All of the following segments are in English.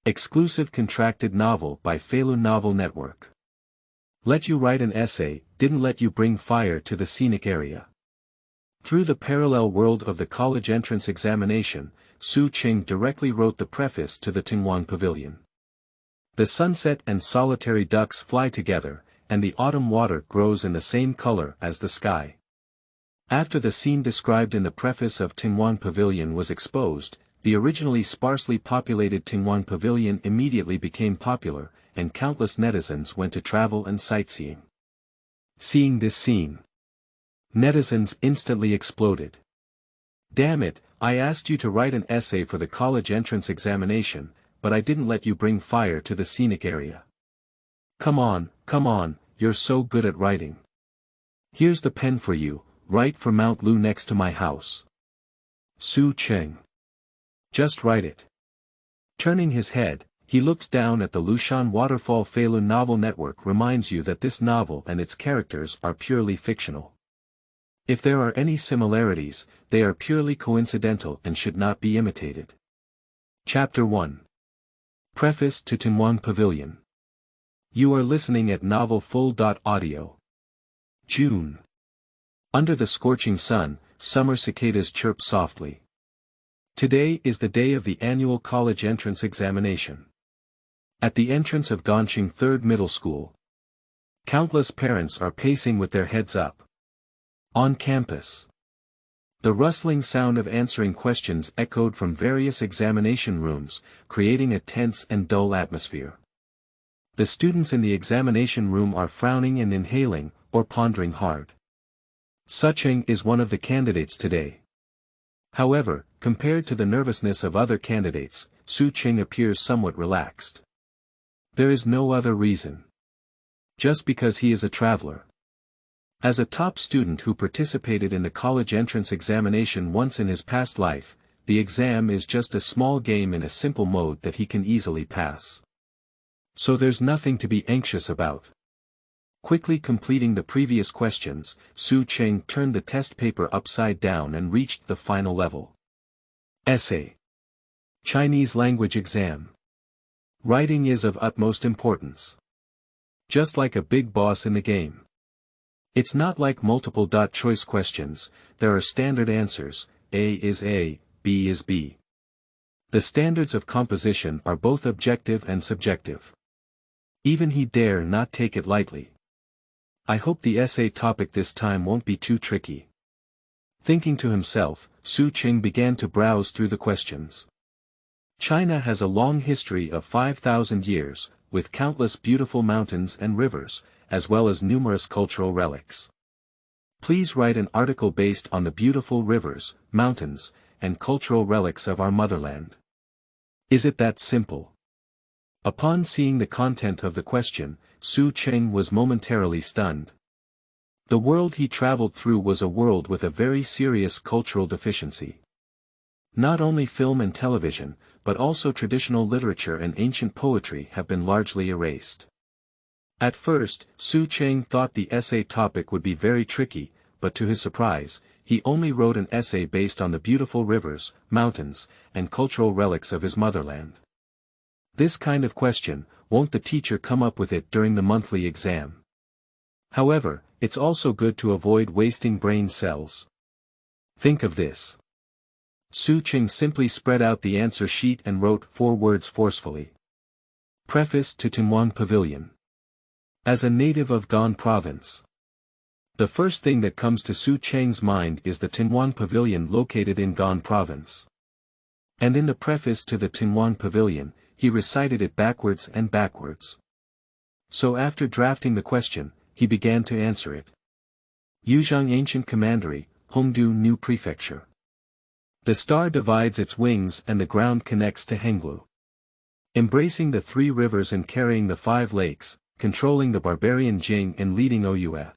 Exclusive contracted novel by Feilu Novel Network. Let you write an essay, didn't let you bring fire to the scenic area. Through the parallel world of the college entrance examination, Su Cheng directly wrote the preface to the Tengwang Pavilion. The sunset and solitary ducks fly together, and the autumn water grows in the same color as the sky. After the scene described in the preface of Tengwang Pavilion was exposed, the originally sparsely populated Tengwang Pavilion immediately became popular, and countless netizens went to travel and sightseeing. Seeing this scene, netizens instantly exploded. "Damn it, I asked you to write an essay for the college entrance examination, but I didn't let you bring fire to the scenic area. Come on, you're so good at writing. Here's the pen for you, write for Mount Lu next to my house. Su Cheng. Just write it." Turning his head, he looked down at the Lushan WaterfallFeilu Novel Network. Reminds you that this novel and its characters are purely fictional. If there are any similarities, they are purely coincidental and should not be imitated. Chapter 1. Preface to Tengwang Pavilion. You are listening at novelfull.audio. June. Under the scorching sun, summer cicadas chirp softly. Today is the day of the annual college entrance examination. At the entrance of Ganqing 3rd Middle School, countless parents are pacing with their heads up. On campus, the rustling sound of answering questions echoed from various examination rooms, creating a tense and dull atmosphere. The students in the examination room are frowning and inhaling, or pondering hard. Su Cheng is one of the candidates today. However, compared to the nervousness of other candidates, Su Cheng appears somewhat relaxed. There is no other reason. Just because he is a traveler. As a top student who participated in the college entrance examination once in his past life, the exam is just a small game in a simple mode that he can easily pass. So there's nothing to be anxious about. Quickly completing the previous questions, Su Cheng turned the test paper upside down and reached the final level. Essay. Chinese language exam. Writing is of utmost importance. Just like a big boss in the game. It's not like multiple choice questions, there are standard answers, A is A, B is B. The standards of composition are both objective and subjective. Even he dare not take it lightly. I hope the essay topic this time won't be too tricky. Thinking to himself, Su Cheng began to browse through the questions. China has a long history of 5,000 years, with countless beautiful mountains and rivers, as well as numerous cultural relics. Please write an article based on the beautiful rivers, mountains, and cultural relics of our motherland. Is it that simple? Upon seeing the content of the question, Su Cheng was momentarily stunned. The world he traveled through was a world with a very serious cultural deficiency. Not only film and television, but also traditional literature and ancient poetry have been largely erased. At first, Su Cheng thought the essay topic would be very tricky, but to his surprise, he only wrote an essay based on the beautiful rivers, mountains, and cultural relics of his motherland. This kind of question, won't the teacher come up with it during the monthly exam? However, it's also good to avoid wasting brain cells. Think of this. Su Cheng simply spread out the answer sheet and wrote 4 words forcefully. Preface to Tengwang Pavilion. As a native of Gan Province, the first thing that comes to Su Cheng's mind is the Tengwang Pavilion located in Gan Province. And in the preface to the Tengwang Pavilion, he recited it backwards and backwards. So after drafting the question, he began to answer it. Yuzhang Ancient Commandery, Hongdu New Prefecture. The star divides its wings and the ground connects to Henglu. Embracing the 3 rivers and carrying the 5 lakes, controlling the barbarian Jing and leading Ouyue.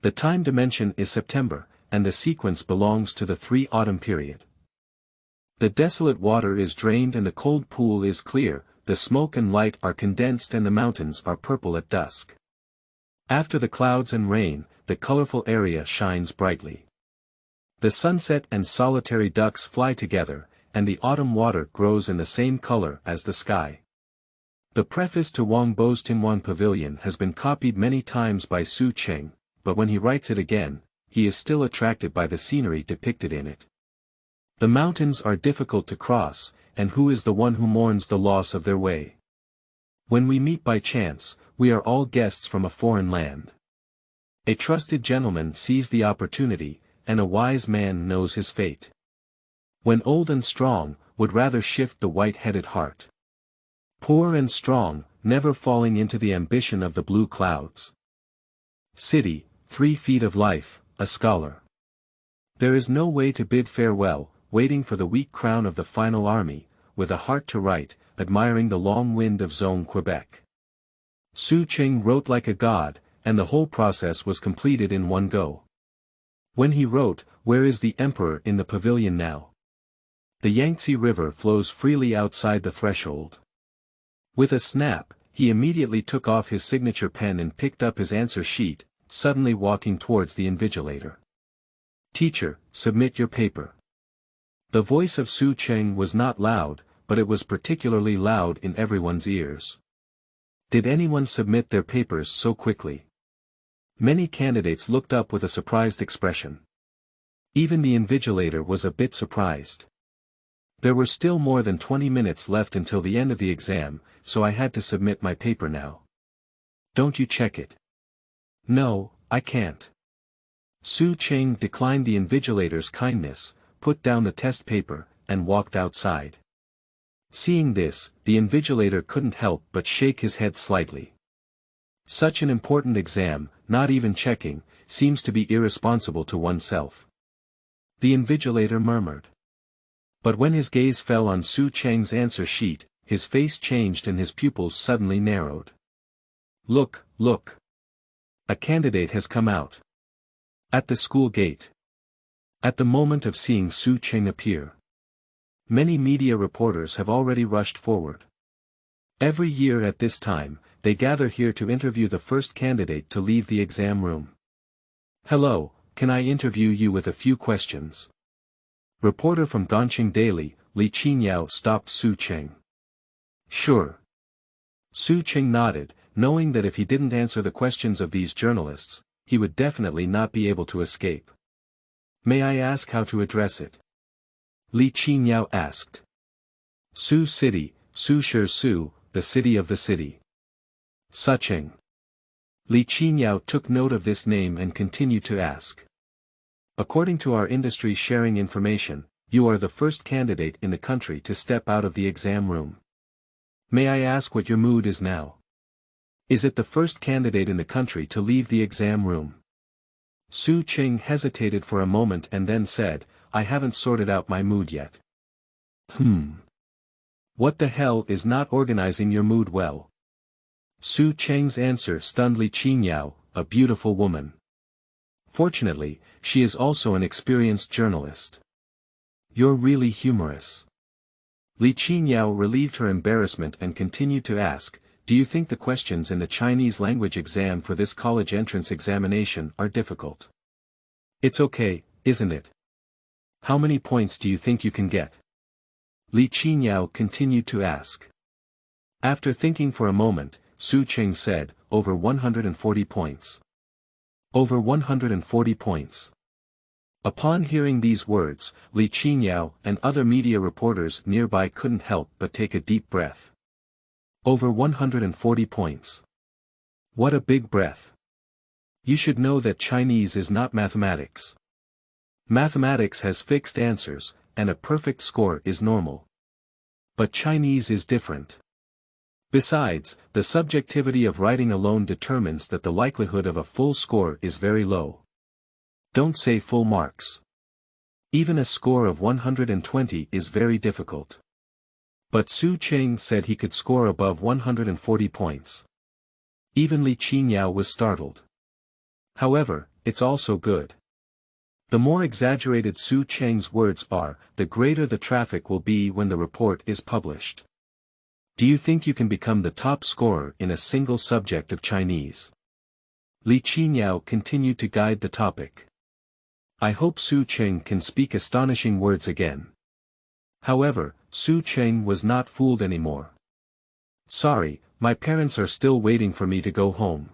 The time dimension is September, and the sequence belongs to the 3 autumn period. The desolate water is drained and the cold pool is clear, the smoke and light are condensed and the mountains are purple at dusk. After the clouds and rain, the colorful area shines brightly. The sunset and solitary ducks fly together, and the autumn water grows in the same color as the sky. The preface to Wang Bo's Tengwang Pavilion has been copied many times by Su Cheng, but when he writes it again, he is still attracted by the scenery depicted in it. The mountains are difficult to cross, and who is the one who mourns the loss of their way? When we meet by chance, we are all guests from a foreign land. A trusted gentleman sees the opportunity, and a wise man knows his fate. When old and strong, would rather shift the white-headed heart. Poor and strong, never falling into the ambition of the blue clouds. City, 3 feet of life, a scholar. There is no way to bid farewell, waiting for the weak crown of the final army, with a heart to write, admiring the long wind of Zone Quebec. Su Cheng wrote like a god, and the whole process was completed in one go. When he wrote, "Where is the emperor in the pavilion now?" The Yangtze River flows freely outside the threshold. With a snap, he immediately took off his signature pen and picked up his answer sheet, suddenly walking towards the invigilator. "Teacher, submit your paper." The voice of Su Cheng was not loud, but it was particularly loud in everyone's ears. Did anyone submit their papers so quickly? Many candidates looked up with a surprised expression. Even the invigilator was a bit surprised. There were still more than 20 minutes left until the end of the exam, so I had to submit my paper now. "Don't you check it?" "No, I can't." Su Cheng declined the invigilator's kindness, put down the test paper, and walked outside. Seeing this, the invigilator couldn't help but shake his head slightly. Such an important exam, not even checking, seems to be irresponsible to oneself. The invigilator murmured. But when his gaze fell on Su Cheng's answer sheet, his face changed and his pupils suddenly narrowed. "Look, look! A candidate has come out. At the school gate." At the moment of seeing Su Cheng appear, many media reporters have already rushed forward. Every year at this time, they gather here to interview the first candidate to leave the exam room. "Hello, can I interview you with a few questions?" Reporter from Donqing Daily, Li Qinyao stopped Su Cheng. "Sure." Su Cheng nodded, knowing that if he didn't answer the questions of these journalists, he would definitely not be able to escape. "May I ask how to address it?" Li Qinyao asked. "Su City, Su Shi Su, the city of the city." Su Cheng. Li Qinyao took note of this name and continued to ask. "According to our industry sharing information, you are the first candidate in the country to step out of the exam room. May I ask what your mood is now? Is it the first candidate in the country to leave the exam room?" Su Cheng hesitated for a moment and then said, "I haven't sorted out my mood yet." What the hell is not organizing your mood well?" Su Cheng's answer stunned Li Qinyao, a beautiful woman. Fortunately, she is also an experienced journalist. "You're really humorous." Li Qinyao relieved her embarrassment and continued to ask, "Do you think the questions in the Chinese language exam for this college entrance examination are difficult?" "It's okay, isn't it? How many points do you think you can get?" Li Qinyao continued to ask. After thinking for a moment, Su Cheng said, "Over 140 points." "Over 140 points." Upon hearing these words, Li Qinyao and other media reporters nearby couldn't help but take a deep breath. Over 140 points. What a big breath. You should know that Chinese is not mathematics. Mathematics has fixed answers, and a perfect score is normal. But Chinese is different. Besides, the subjectivity of writing alone determines that the likelihood of a full score is very low. Don't say full marks. Even a score of 120 is very difficult. But Su Cheng said he could score above 140 points. Even Li Qinyao was startled. However, it's also good. The more exaggerated Su Cheng's words are, the greater the traffic will be when the report is published. Do you think you can become the top scorer in a single subject of Chinese? Li Qinyao continued to guide the topic. I hope Su Cheng can speak astonishing words again. However, Su Cheng was not fooled anymore. Sorry, my parents are still waiting for me to go home.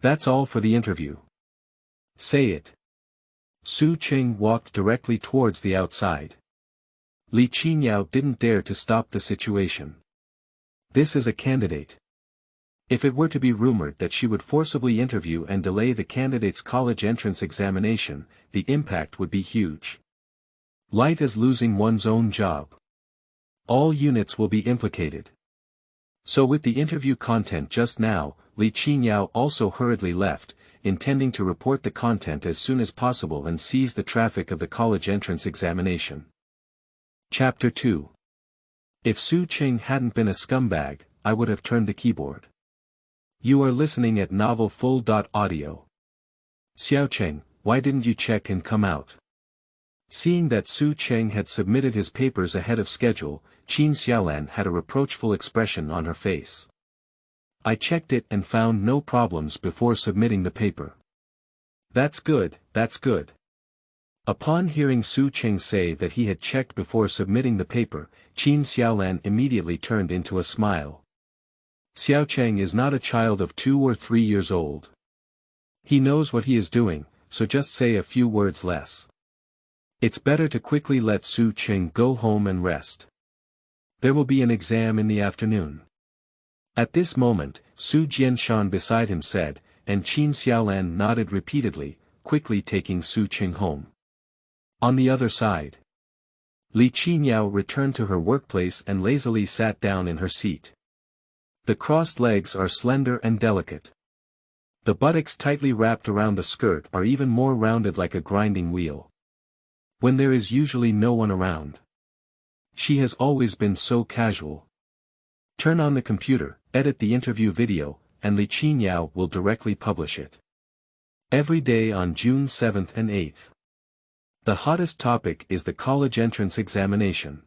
That's all for the interview. Say it. Su Cheng walked directly towards the outside. Li Qinyao didn't dare to stop the situation. This is a candidate. If it were to be rumored that she would forcibly interview and delay the candidate's college entrance examination, the impact would be huge. Light as losing one's own job. All units will be implicated. So with the interview content just now, Li Qinyao also hurriedly left, intending to report the content as soon as possible and seize the traffic of the college entrance examination. Chapter 2. If Su Cheng hadn't been a scumbag, I would have turned the keyboard. You are listening at novelfull.audio. Xiao Cheng, why didn't you check and come out? Seeing that Su Cheng had submitted his papers ahead of schedule, Qin Xiaolan had a reproachful expression on her face. I checked it and found no problems before submitting the paper. That's good, that's good. Upon hearing Su Cheng say that he had checked before submitting the paper, Qin Xiaolan immediately turned into a smile. Xiao Cheng is not a child of 2 or 3 years old. He knows what he is doing, so just say a few words less. It's better to quickly let Su Cheng go home and rest. There will be an exam in the afternoon. At this moment, Su Jianshan beside him said, and Qin Xiaolan nodded repeatedly, quickly taking Su Cheng home. On the other side, Li Qinyao returned to her workplace and lazily sat down in her seat. The crossed legs are slender and delicate. The buttocks tightly wrapped around the skirt are even more rounded like a grinding wheel. When there is usually no one around. She has always been so casual. Turn on the computer, edit the interview video, and Li Qinyao will directly publish it. Every day on June 7th and 8th. The hottest topic is the college entrance examination.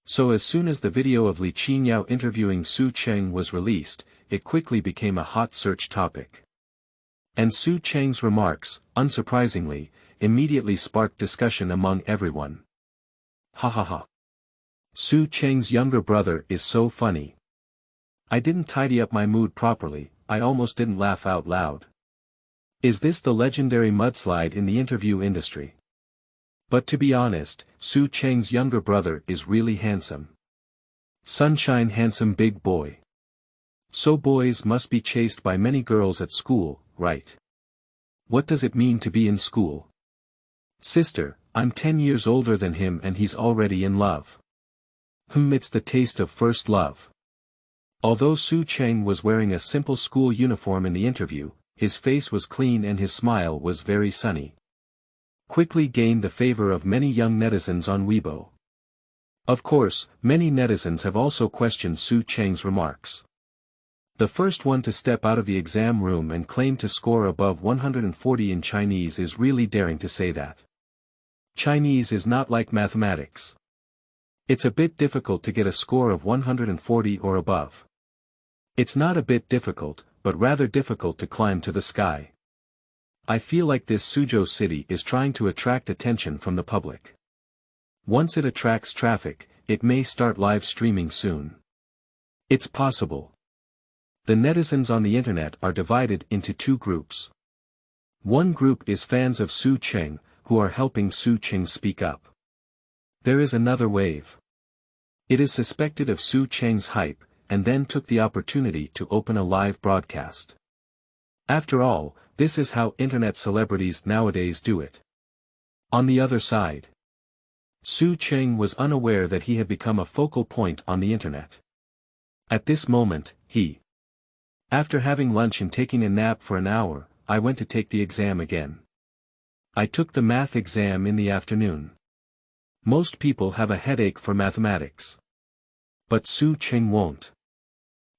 So as soon as the video of Li Qinyao interviewing Su Cheng was released, it quickly became a hot search topic. And Su Cheng's remarks, unsurprisingly, immediately sparked discussion among everyone. Ha ha ha. Su Cheng's younger brother is so funny. I didn't tidy up my mood properly, I almost didn't laugh out loud. Is this the legendary mudslide in the interview industry? But to be honest, Su Cheng's younger brother is really handsome. Sunshine handsome big boy. So boys must be chased by many girls at school, right? What does it mean to be in school? Sister, I'm 10 years older than him and he's already in love. It's the taste of first love. Although Su Cheng was wearing a simple school uniform in the interview, his face was clean and his smile was very sunny. Quickly gained the favor of many young netizens on Weibo. Of course, many netizens have also questioned Su Cheng's remarks. The first one to step out of the exam room and claim to score above 140 in Chinese is really daring to say that. Chinese is not like mathematics. It's a bit difficult to get a score of 140 or above. It's not a bit difficult, but rather difficult to climb to the sky. I feel like this Suzhou city is trying to attract attention from the public. Once it attracts traffic, it may start live streaming soon. It's possible. The netizens on the internet are divided into 2 groups. One group is fans of Su Cheng, who are helping Su Cheng speak up. There is another wave. It is suspected of Su Cheng's hype, and then took the opportunity to open a live broadcast. After all, this is how internet celebrities nowadays do it. On the other side, Su Cheng was unaware that he had become a focal point on the internet. At this moment, after having lunch and taking a nap for an hour, I went to take the exam again. I took the math exam in the afternoon. Most people have a headache for mathematics. But Su Cheng won't.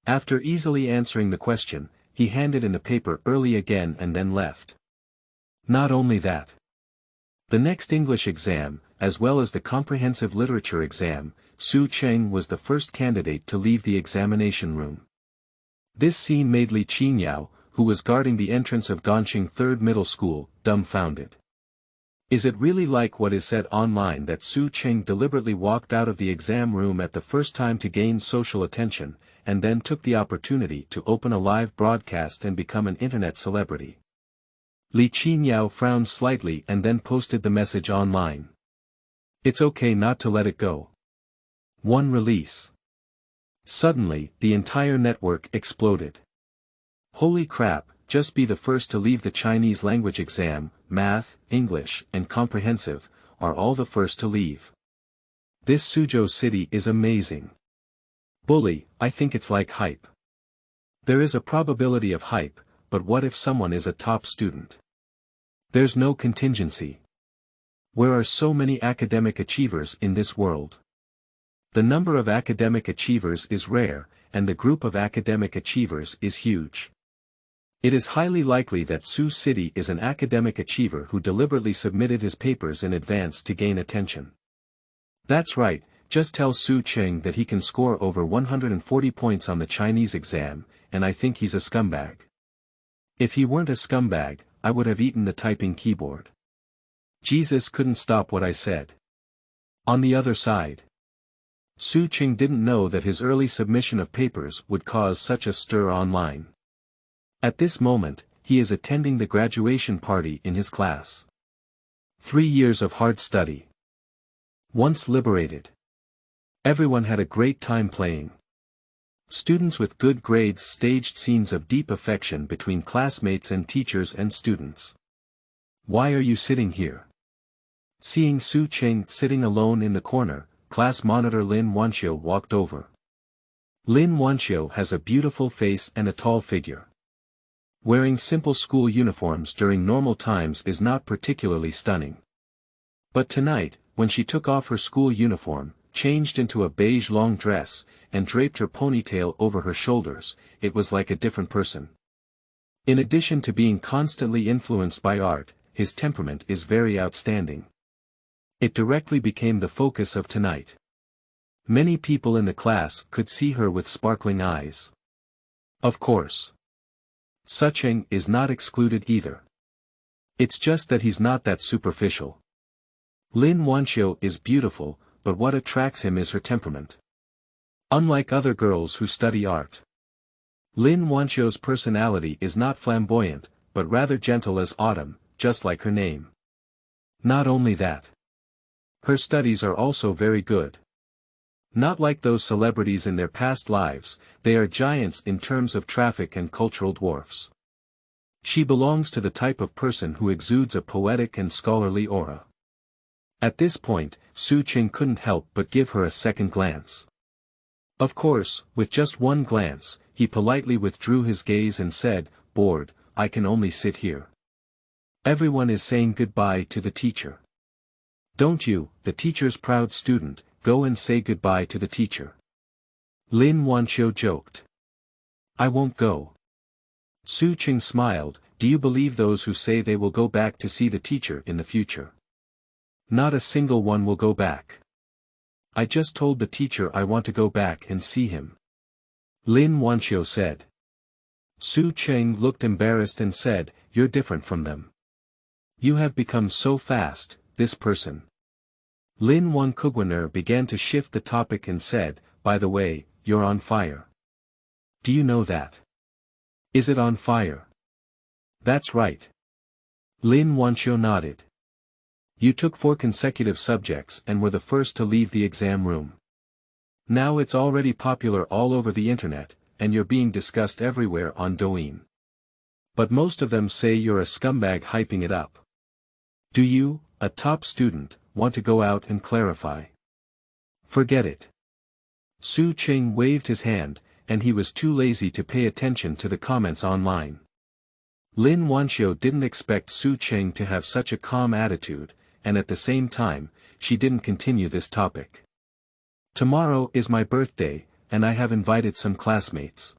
After easily answering the question, he handed in the paper early again and then left. Not only that. The next English exam, as well as the comprehensive literature exam, Su Cheng was the first candidate to leave the examination room. This scene made Li Qinyao, who was guarding the entrance of Ganqing Third Middle School, dumbfounded. Is it really like what is said online that Su Cheng deliberately walked out of the exam room at the first time to gain social attention, and then took the opportunity to open a live broadcast and become an internet celebrity? Li Qinyao frowned slightly and then posted the message online. It's okay not to let it go. One release. Suddenly, the entire network exploded. Holy crap, just be the first to leave the Chinese language exam, math, English, and comprehensive, are all the first to leave. This Suzhou city is amazing. Bully, I think it's like hype. There is a probability of hype, but what if someone is a top student? There's no contingency. Where are so many academic achievers in this world? The number of academic achievers is rare, and the group of academic achievers is huge. It is highly likely that Su City is an academic achiever who deliberately submitted his papers in advance to gain attention. That's right, just tell Su Cheng that he can score over 140 points on the Chinese exam, and I think he's a scumbag. If he weren't a scumbag, I would have eaten the typing keyboard. Jesus couldn't stop what I said. On the other side, Su Cheng didn't know that his early submission of papers would cause such a stir online. At this moment, he is attending the graduation party in his class. 3 years of hard study. Once liberated. Everyone had a great time playing. Students with good grades staged scenes of deep affection between classmates and teachers and students. Why are you sitting here? Seeing Su Cheng sitting alone in the corner, class monitor Lin Wanqiu walked over. Lin Wanqiu has a beautiful face and a tall figure. Wearing simple school uniforms during normal times is not particularly stunning. But tonight, when she took off her school uniform, changed into a beige long dress, and draped her ponytail over her shoulders, it was like a different person. In addition to being constantly influenced by art, his temperament is very outstanding. It directly became the focus of tonight. Many people in the class could see her with sparkling eyes. Of course. Su Cheng is not excluded either. It's just that he's not that superficial. Lin Wanqiu is beautiful, but what attracts him is her temperament. Unlike other girls who study art, Lin Wanqiu's personality is not flamboyant, but rather gentle as autumn, just like her name. Not only that, her studies are also very good. Not like those celebrities in their past lives, they are giants in terms of traffic and cultural dwarfs. She belongs to the type of person who exudes a poetic and scholarly aura. At this point, Su Cheng couldn't help but give her a second glance. Of course, with just one glance, he politely withdrew his gaze and said, "Bored, I can only sit here. Everyone is saying goodbye to the teacher. Don't you, the teacher's proud student, go and say goodbye to the teacher." Lin Wanqiu joked. "I won't go." Su Cheng smiled. "Do you believe those who say they will go back to see the teacher in the future? Not a single one will go back. I just told the teacher I want to go back and see him." Lin Wanqiu said. Su Cheng looked embarrassed and said, "You're different from them. You have become so fast, this person." Lin Wanqiu began to shift the topic and said, "By the way, you're on fire. Do you know that? Is it on fire?" "That's right." Lin Wanqiu nodded. "You took 4 consecutive subjects and were the first to leave the exam room. Now it's already popular all over the internet, and you're being discussed everywhere on Douyin. But most of them say you're a scumbag hyping it up. Do you, a top student, want to go out and clarify?" "Forget it." Su Cheng waved his hand, and he was too lazy to pay attention to the comments online. Lin Wanqiu didn't expect Su Cheng to have such a calm attitude, and at the same time, she didn't continue this topic. "Tomorrow is my birthday, and I have invited some classmates.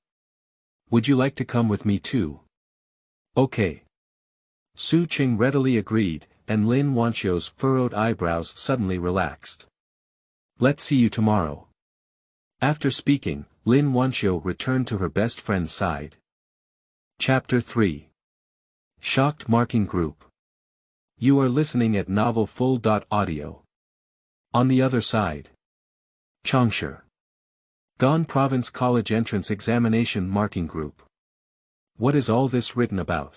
Would you like to come with me too?" "Okay." Su Cheng readily agreed, and Lin Wanqiu's furrowed eyebrows suddenly relaxed. "Let's see you tomorrow." After speaking, Lin Wanqiu returned to her best friend's side. Chapter 3. Shocked Marking Group. You are listening at novelfull.audio. On the other side. Changsha. Gan Province College Entrance Examination Marking Group. What is all this written about?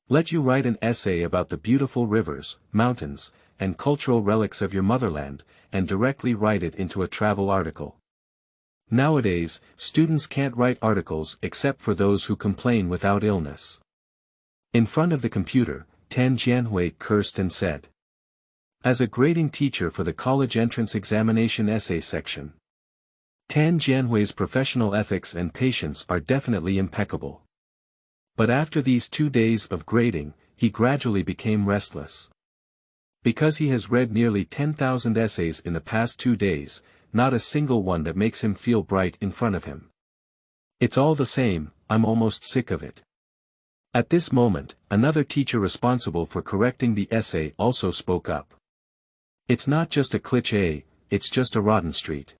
Let you write an essay about the beautiful rivers, mountains, and cultural relics of your motherland, and directly write it into a travel article. Nowadays, students can't write articles except for those who complain without illness. In front of the computer, Tan Jianhui cursed and said. As a grading teacher for the college entrance examination essay section, Tan Jianhui's professional ethics and patience are definitely impeccable. But after these 2 days of grading, he gradually became restless. Because he has read nearly 10,000 essays in the past 2 days, not a single one that makes him feel bright in front of him. It's all the same, I'm almost sick of it. At this moment, another teacher responsible for correcting the essay also spoke up. It's not just a cliché, it's just a rotten street.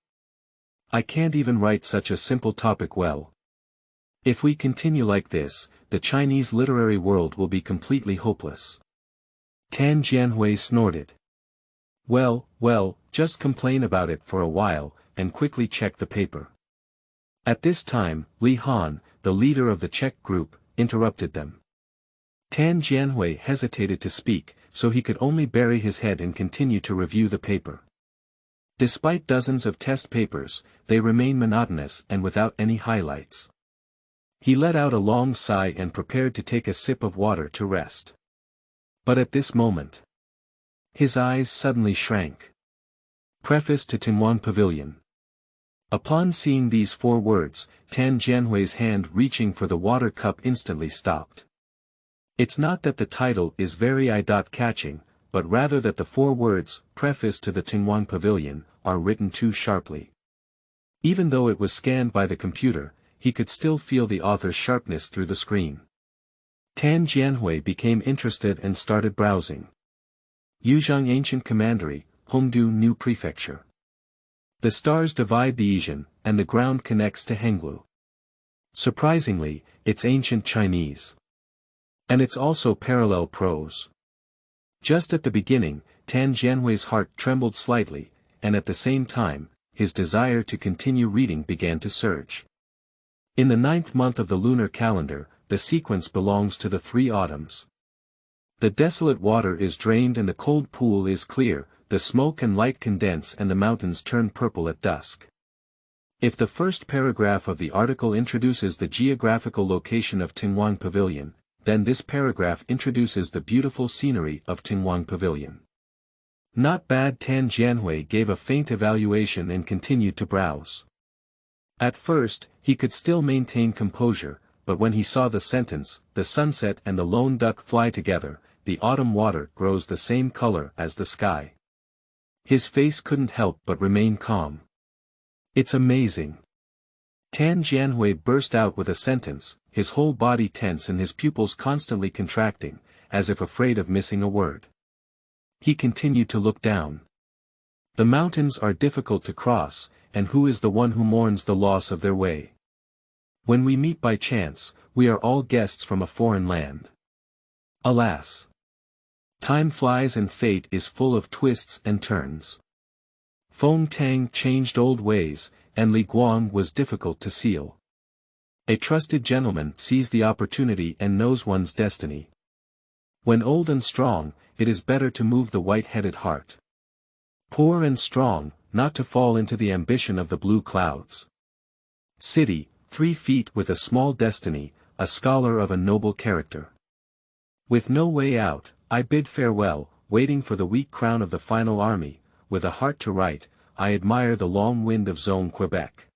I can't even write such a simple topic well. If we continue like this, the Chinese literary world will be completely hopeless. Tan Jianhui snorted. Well, just complain about it for a while, and quickly check the paper. At this time, Li Han, the leader of the Czech group, interrupted them. Tan Jianhui hesitated to speak, so he could only bury his head and continue to review the paper. Despite dozens of test papers, they remain monotonous and without any highlights. He let out a long sigh and prepared to take a sip of water to rest. But at this moment, his eyes suddenly shrank. Preface to Tengwang Pavilion. Upon seeing these 4 words, Tan Jianhui's hand reaching for the water cup instantly stopped. It's not that the title is very eye-catching, but rather that the 4 words, Preface to the Tengwang Pavilion, are written too sharply. Even though it was scanned by the computer, he could still feel the author's sharpness through the screen. Tan Jianhui became interested and started browsing. Yuzhang Ancient Commandery, Hongdu New Prefecture. The stars divide the Yizhen, and the ground connects to Henglu. Surprisingly, it's ancient Chinese. And it's also parallel prose. Just at the beginning, Tan Jianhui's heart trembled slightly, and at the same time, his desire to continue reading began to surge. In the 9th month of the lunar calendar, the sequence belongs to the 3 autumns. The desolate water is drained and the cold pool is clear, the smoke and light condense and the mountains turn purple at dusk. If the first paragraph of the article introduces the geographical location of Tengwang Pavilion, then this paragraph introduces the beautiful scenery of Tengwang Pavilion. Not bad. Tan Jianhui gave a faint evaluation and continued to browse. At first, he could still maintain composure, but when he saw the sentence, the sunset and the lone duck fly together, the autumn water grows the same color as the sky. His face couldn't help but remain calm. It's amazing. Tan Jianhui burst out with a sentence, his whole body tense and his pupils constantly contracting, as if afraid of missing a word. He continued to look down. The mountains are difficult to cross, and who is the one who mourns the loss of their way? When we meet by chance, we are all guests from a foreign land. Alas! Time flies and fate is full of twists and turns. Feng Tang changed old ways, and Li Guang was difficult to seal. A trusted gentleman sees the opportunity and knows one's destiny. When old and strong, it is better to move the white-headed heart. Poor and strong, not to fall into the ambition of the blue clouds. City, 3 feet with a small destiny, a scholar of a noble character. With no way out, I bid farewell, waiting for the weak crown of the final army, with a heart to write, I admire the long wind of Zone Quebec.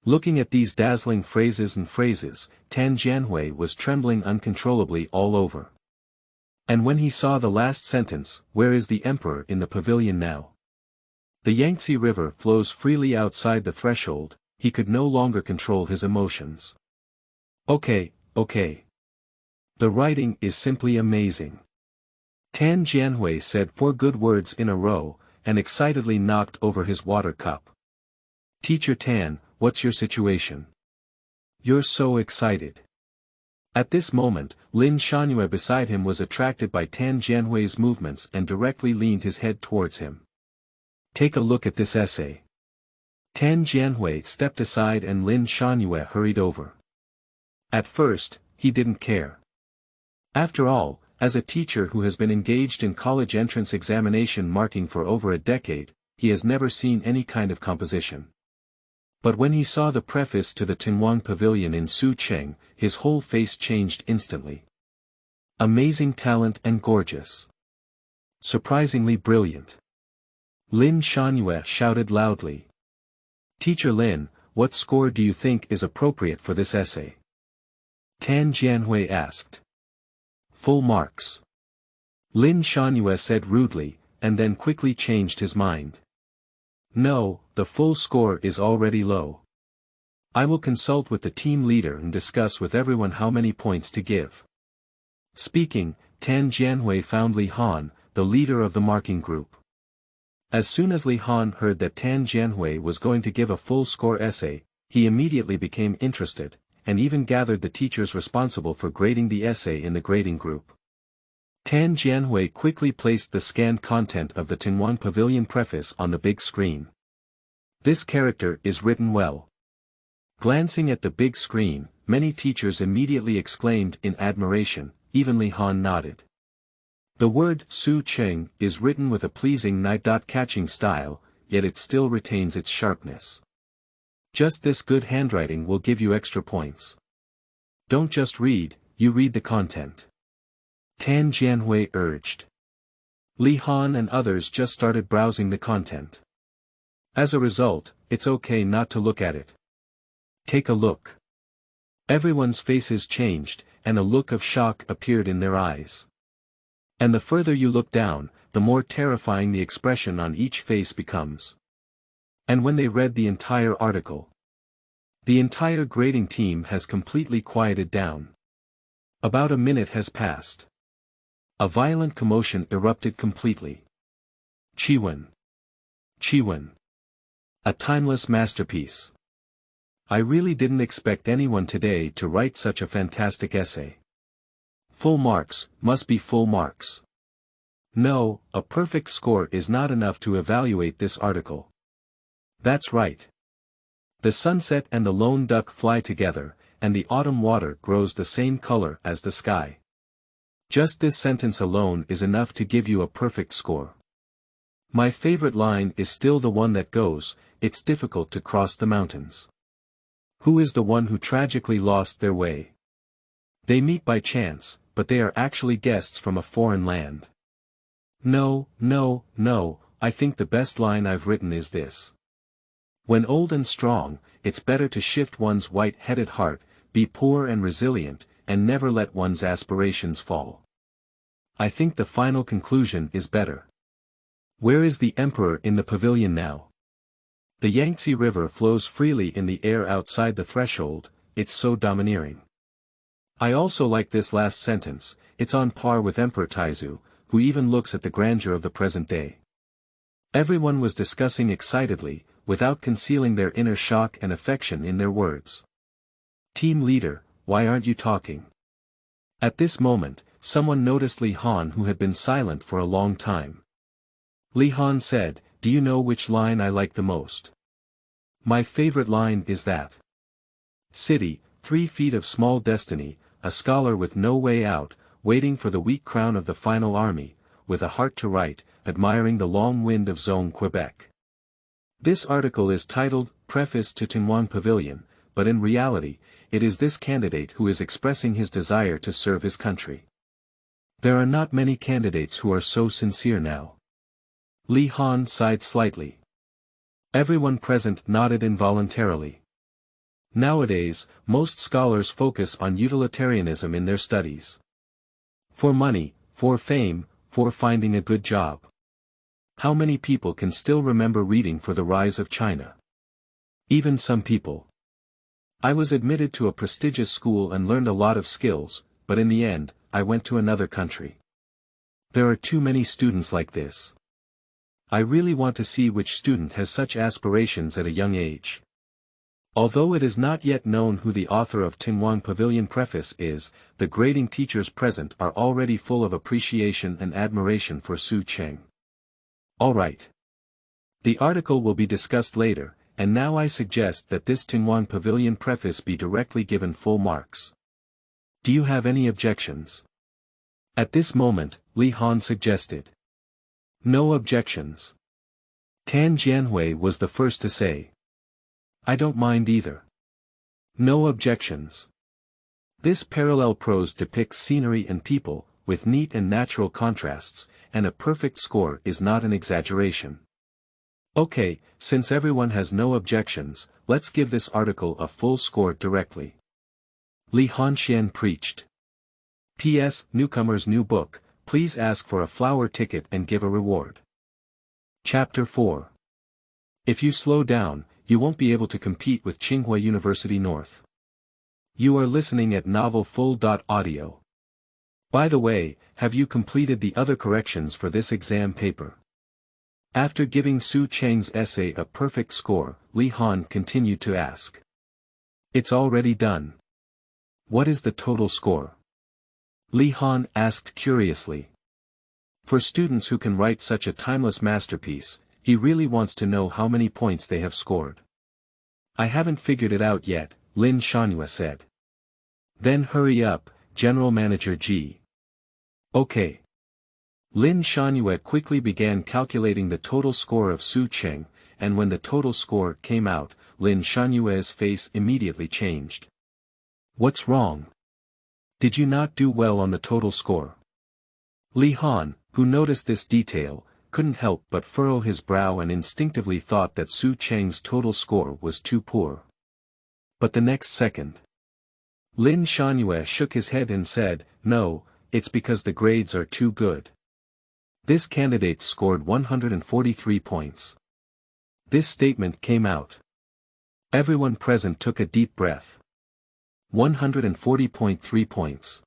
Looking at these dazzling phrases, Tan Jianhui was trembling uncontrollably all over. And when he saw the last sentence, where is the emperor in the pavilion now? The Yangtze River flows freely outside the threshold, he could no longer control his emotions. Okay. The writing is simply amazing. Tan Jianhui said 4 good words in a row, and excitedly knocked over his water cup. Teacher Tan, what's your situation? You're so excited. At this moment, Lin Wanqiu beside him was attracted by Tan Jianhui's movements and directly leaned his head towards him. Take a look at this essay. Tan Jianhui stepped aside and Lin Wanqiu hurried over. At first, he didn't care. After all, as a teacher who has been engaged in college entrance examination marking for over a decade, he has never seen any kind of composition. But when he saw the preface to the Tengwang Pavilion in Su Cheng, his whole face changed instantly. Amazing talent and gorgeous. Surprisingly brilliant. Lin Wanqiu shouted loudly. Teacher Lin, what score do you think is appropriate for this essay? Tan Jianhui asked. Full marks. Lin Wanqiu said rudely, and then quickly changed his mind. No, the full score is already low. I will consult with the team leader and discuss with everyone how many points to give. Speaking, Tan Jianhui found Li Han, the leader of the marking group. As soon as Li Han heard that Tan Jianhui was going to give a full score essay, he immediately became interested, and even gathered the teachers responsible for grading the essay in the grading group. Tan Jianhui quickly placed the scanned content of the Tengwang Pavilion preface on the big screen. This character is written well. Glancing at the big screen, many teachers immediately exclaimed in admiration, even Li Han nodded. The word Su Cheng is written with a pleasing knife-catching style, yet it still retains its sharpness. Just this good handwriting will give you extra points. Don't just read, you read the content. Tan Jianhui urged. Li Han and others just started browsing the content. As a result, it's okay not to look at it. Take a look. Everyone's faces changed, and a look of shock appeared in their eyes. And the further you look down, the more terrifying the expression on each face becomes. And when they read the entire article, the entire grading team has completely quieted down. About a minute has passed. A violent commotion erupted completely. Chiwen. Chiwen. A timeless masterpiece. I really didn't expect anyone today to write such a fantastic essay. Full marks, must be full marks. No, a perfect score is not enough to evaluate this article. That's right. The sunset and the lone duck fly together, and the autumn water grows the same color as the sky. Just this sentence alone is enough to give you a perfect score. My favorite line is still the one that goes, it's difficult to cross the mountains. Who is the one who tragically lost their way? They meet by chance, but they are actually guests from a foreign land. No, no, no, I think the best line I've written is this. When old and strong, it's better to shift one's white-headed heart, be poor and resilient, and never let one's aspirations fall. I think the final conclusion is better. Where is the emperor in the pavilion now? The Yangtze River flows freely in the air outside the threshold, it's so domineering. I also like this last sentence, it's on par with Emperor Taizu, who even looks at the grandeur of the present day. Everyone was discussing excitedly, without concealing their inner shock and affection in their words. Team leader, why aren't you talking? At this moment, someone noticed Li Han who had been silent for a long time. Li Han said, do you know which line I like the most? My favorite line is that. City, 3 feet of small destiny, a scholar with no way out, waiting for the weak crown of the final army, with a heart to write, admiring the long wind of Zone Quebec. This article is titled, Preface to Tengwang Pavilion, but in reality, it is this candidate who is expressing his desire to serve his country. There are not many candidates who are so sincere now. Li Han sighed slightly. Everyone present nodded involuntarily. Nowadays, most scholars focus on utilitarianism in their studies. For money, for fame, for finding a good job. How many people can still remember reading For the Rise of China? Even some people. I was admitted to a prestigious school and learned a lot of skills, but in the end, I went to another country. There are too many students like this. I really want to see which student has such aspirations at a young age. Although it is not yet known who the author of Tengwang Pavilion Preface is, the grading teachers present are already full of appreciation and admiration for Su Cheng. Alright. The article will be discussed later, and now I suggest that this Tengwang Pavilion Preface be directly given full marks. Do you have any objections? At this moment, Li Han suggested. No objections. Tan Jianhui was the first to say. I don't mind either. No objections. This parallel prose depicts scenery and people, with neat and natural contrasts, and a perfect score is not an exaggeration. Okay, since everyone has no objections, let's give this article a full score directly. Li Hanxian preached. P.S. Newcomer's new book, please ask for a flower ticket and give a reward. Chapter 4. If you slow down, you won't be able to compete with Tsinghua University North. You are listening at novelfull.audio. By the way, have you completed the other corrections for this exam paper? After giving Su Cheng's essay a perfect score, Li Han continued to ask. It's already done. What is the total score? Li Han asked curiously. For students who can write such a timeless masterpiece, he really wants to know how many points they have scored. I haven't figured it out yet, Lin Wanqiu said. Then hurry up, General Manager G. Okay. Lin Wanqiu quickly began calculating the total score of Su Cheng, and when the total score came out, Lin Wanqiu's face immediately changed. What's wrong? Did you not do well on the total score? Li Han, who noticed this detail, couldn't help but furrow his brow and instinctively thought that Su Cheng's total score was too poor. But the next second, Lin Wanqiu shook his head and said, no, it's because the grades are too good. This candidate scored 143 points. This statement came out. Everyone present took a deep breath. 140.3 points.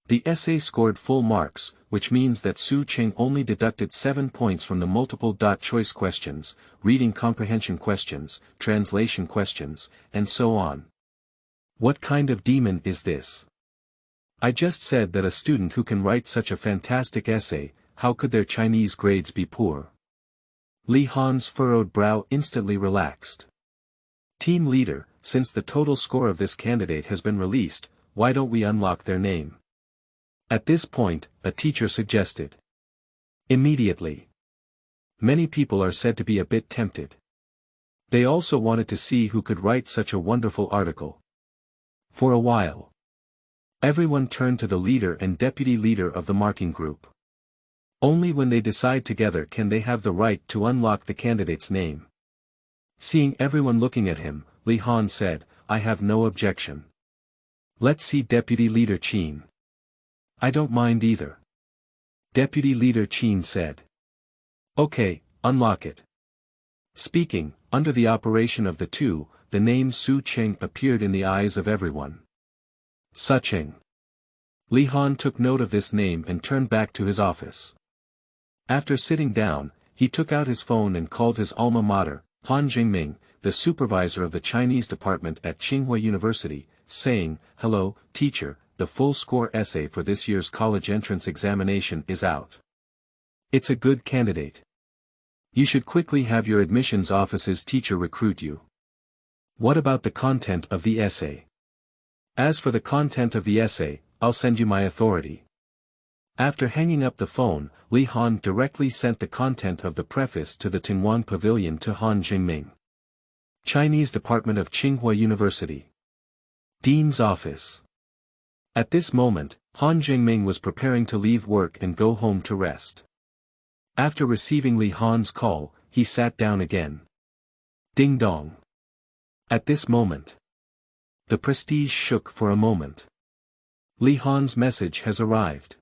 The essay scored full marks, which means that Su Cheng only deducted 7 points from the multiple-choice questions, reading comprehension questions, translation questions, and so on. What kind of demon is this? I just said that a student who can write such a fantastic essay, how could their Chinese grades be poor? Li Han's furrowed brow instantly relaxed. Team leader, since the total score of this candidate has been released, why don't we unlock their name? At this point, a teacher suggested. Immediately. Many people are said to be a bit tempted. They also wanted to see who could write such a wonderful article. For a while, everyone turned to the leader and deputy leader of the marking group. Only when they decide together can they have the right to unlock the candidate's name. Seeing everyone looking at him, Li Han said, I have no objection. Let's see Deputy Leader Qin. I don't mind either. Deputy Leader Qin said. Okay, unlock it. Speaking, under the operation of the two, the name Su Cheng appeared in the eyes of everyone. Su Cheng. Li Han took note of this name and turned back to his office. After sitting down, he took out his phone and called his alma mater, Han Jingming, the supervisor of the Chinese department at Tsinghua University, saying, hello, teacher, the full score essay for this year's college entrance examination is out. It's a good candidate. You should quickly have your admissions office's teacher recruit you. What about the content of the essay? As for the content of the essay, I'll send you my authority. After hanging up the phone, Li Han directly sent the content of the preface to the Tengwang Pavilion to Han Jingming. Chinese Department of Tsinghua University. Dean's Office. At this moment, Han Jingming was preparing to leave work and go home to rest. After receiving Li Han's call, he sat down again. Ding dong. At this moment, the prestige shook for a moment. Li Han's message has arrived.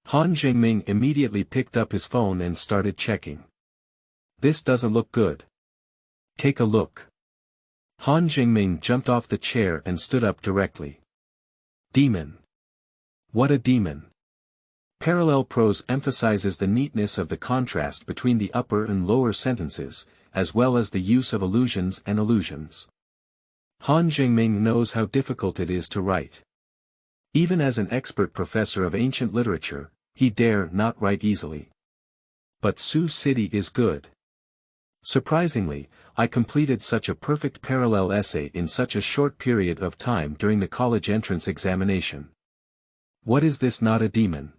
Han Jingming immediately picked up his phone and started checking. This doesn't look good. Take a look. Han Jingming jumped off the chair and stood up directly. Demon. What a demon. Parallel prose emphasizes the neatness of the contrast between the upper and lower sentences, as well as the use of allusions and allusions. Han Jingming knows how difficult it is to write. Even as an expert professor of ancient literature, he dare not write easily. But Su City is good. Surprisingly, I completed such a perfect parallel essay in such a short period of time during the college entrance examination. What is this, not a demon?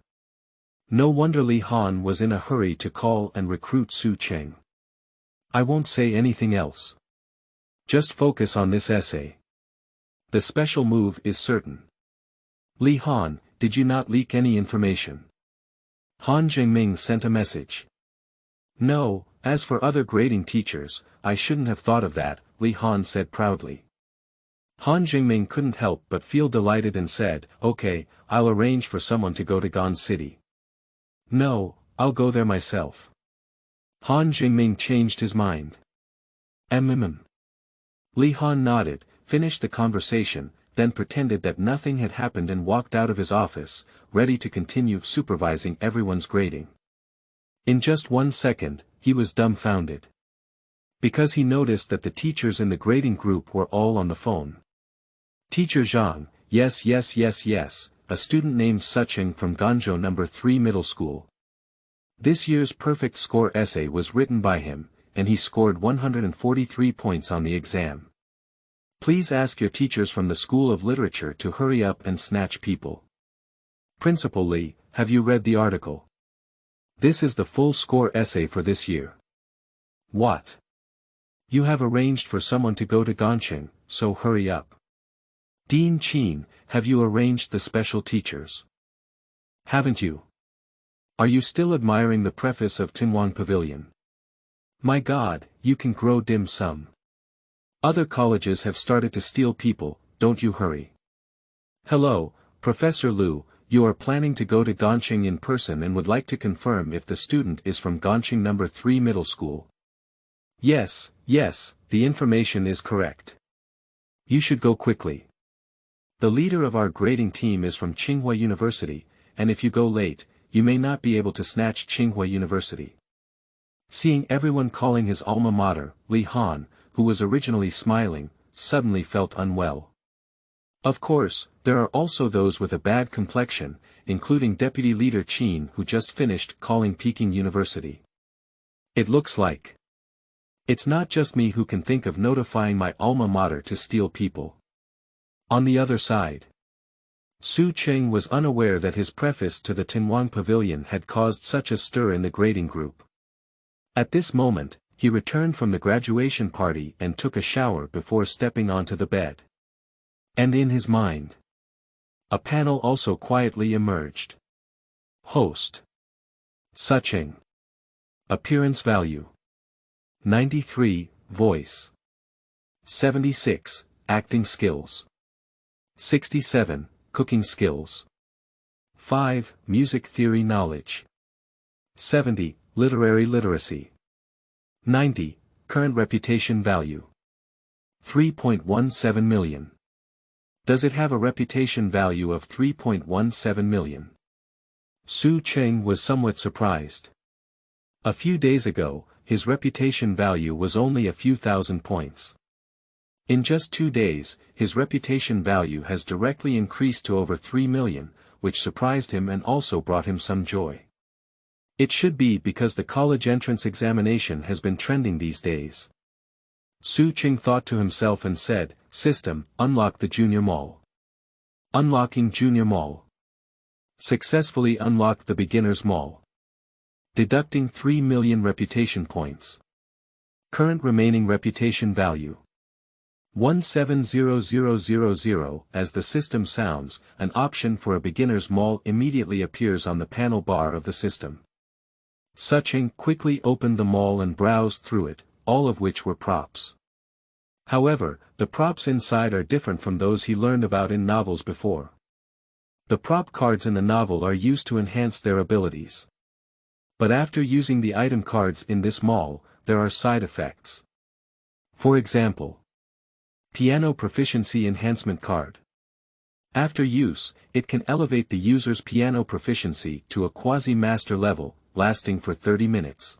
No wonder Li Han was in a hurry to call and recruit Su Cheng. I won't say anything else. Just focus on this essay. The special move is certain. Li Han, did you not leak any information? Han Jingming sent a message. No, as for other grading teachers, I shouldn't have thought of that, Li Han said proudly. Han Jingming couldn't help but feel delighted and said, okay, I'll arrange for someone to go to Gan City. No, I'll go there myself. Han Jingming changed his mind. Li Han nodded, finished the conversation, then pretended that nothing had happened and walked out of his office, ready to continue supervising everyone's grading. In just 1 second, he was dumbfounded. Because he noticed that the teachers in the grading group were all on the phone. Teacher Zhang, yes, a student named Su Cheng from Ganzhou No. 3 Middle School. This year's perfect score essay was written by him, and he scored 143 points on the exam. Please ask your teachers from the School of Literature to hurry up and snatch people. Principal Li, have you read the article? This is the full score essay for this year. What? You have arranged for someone to go to Ganqing, so hurry up. Dean Qin, have you arranged the special teachers? Haven't you? Are you still admiring the preface of Tengwang Pavilion? My God, you can grow dim sum. Other colleges have started to steal people, don't you hurry. Hello, Professor Liu, you are planning to go to Ganqing in person and would like to confirm if the student is from Ganqing No. 3 Middle School. Yes, the information is correct. You should go quickly. The leader of our grading team is from Tsinghua University, and if you go late, you may not be able to snatch Tsinghua University. Seeing everyone calling his alma mater, Li Han, who was originally smiling, suddenly felt unwell. Of course, there are also those with a bad complexion, including Deputy Leader Qin who just finished calling Peking University. It looks like. It's not just me who can think of notifying my alma mater to steal people. On the other side, Su Cheng was unaware that his preface to the Tengwang Pavilion had caused such a stir in the grading group. At this moment, he returned from the graduation party and took a shower before stepping onto the bed. And in his mind, a panel also quietly emerged. Host: Su Cheng. Appearance value: 93, voice. 76, acting skills. 67, cooking skills. 5, music theory knowledge. 70, literary literacy. 90, current reputation value. 3.17 million. Does it have a reputation value of 3.17 million? Su Cheng was somewhat surprised. A few days ago, his reputation value was only a few thousand points. In just 2 days, his reputation value has directly increased to over 3 million, which surprised him and also brought him some joy. It should be because the college entrance examination has been trending these days. Su Cheng thought to himself and said, System, unlock the junior mall. Unlocking junior mall. Successfully unlocked the beginner's mall. Deducting 3 million reputation points. Current remaining reputation value. 170000. As the system sounds, an option for a beginner's mall immediately appears on the panel bar of the system. Su Cheng quickly opened the mall and browsed through it, all of which were props. However, the props inside are different from those he learned about in novels before. The prop cards in the novel are used to enhance their abilities. But after using the item cards in this mall, there are side effects. For example, Piano Proficiency Enhancement Card. After use, it can elevate the user's piano proficiency to a quasi-master level, lasting for 30 minutes.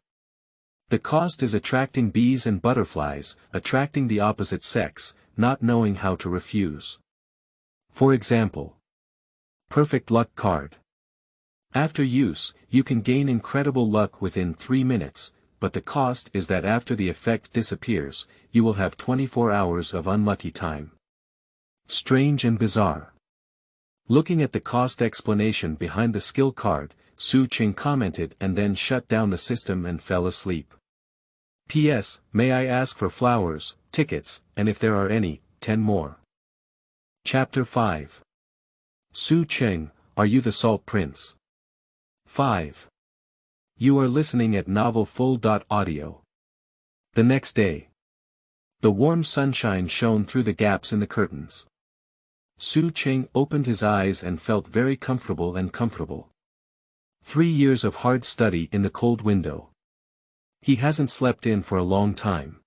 The cost is attracting bees and butterflies, attracting the opposite sex, not knowing how to refuse. For example, Perfect Luck Card. After use, you can gain incredible luck within 3 minutes, but the cost is that after the effect disappears, you will have 24 hours of unlucky time. Strange and bizarre. Looking at the cost explanation behind the skill card, Su Cheng commented and then shut down the system and fell asleep. P.S. May I ask for flowers, tickets, and if there are any, 10 more. Chapter 5. Su Cheng, are you the Salt Prince? 5. You are listening at novelfull.audio. The next day. The warm sunshine shone through the gaps in the curtains. Su Cheng opened his eyes and felt very comfortable. 3 years of hard study in the cold window. He hasn't slept in for a long time.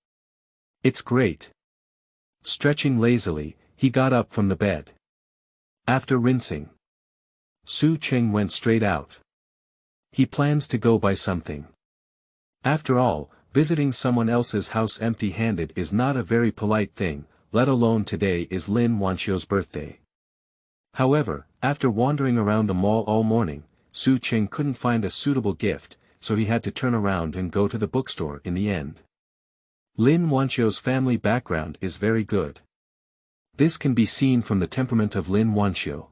It's great. Stretching lazily, he got up from the bed. After rinsing, Su Cheng went straight out. He plans to go buy something. After all, visiting someone else's house empty-handed is not a very polite thing, let alone today is Lin Wanqiu's birthday. However, after wandering around the mall all morning, Su Cheng couldn't find a suitable gift, so he had to turn around and go to the bookstore in the end. Lin Wanqiu's family background is very good. This can be seen from the temperament of Lin Wanqiu.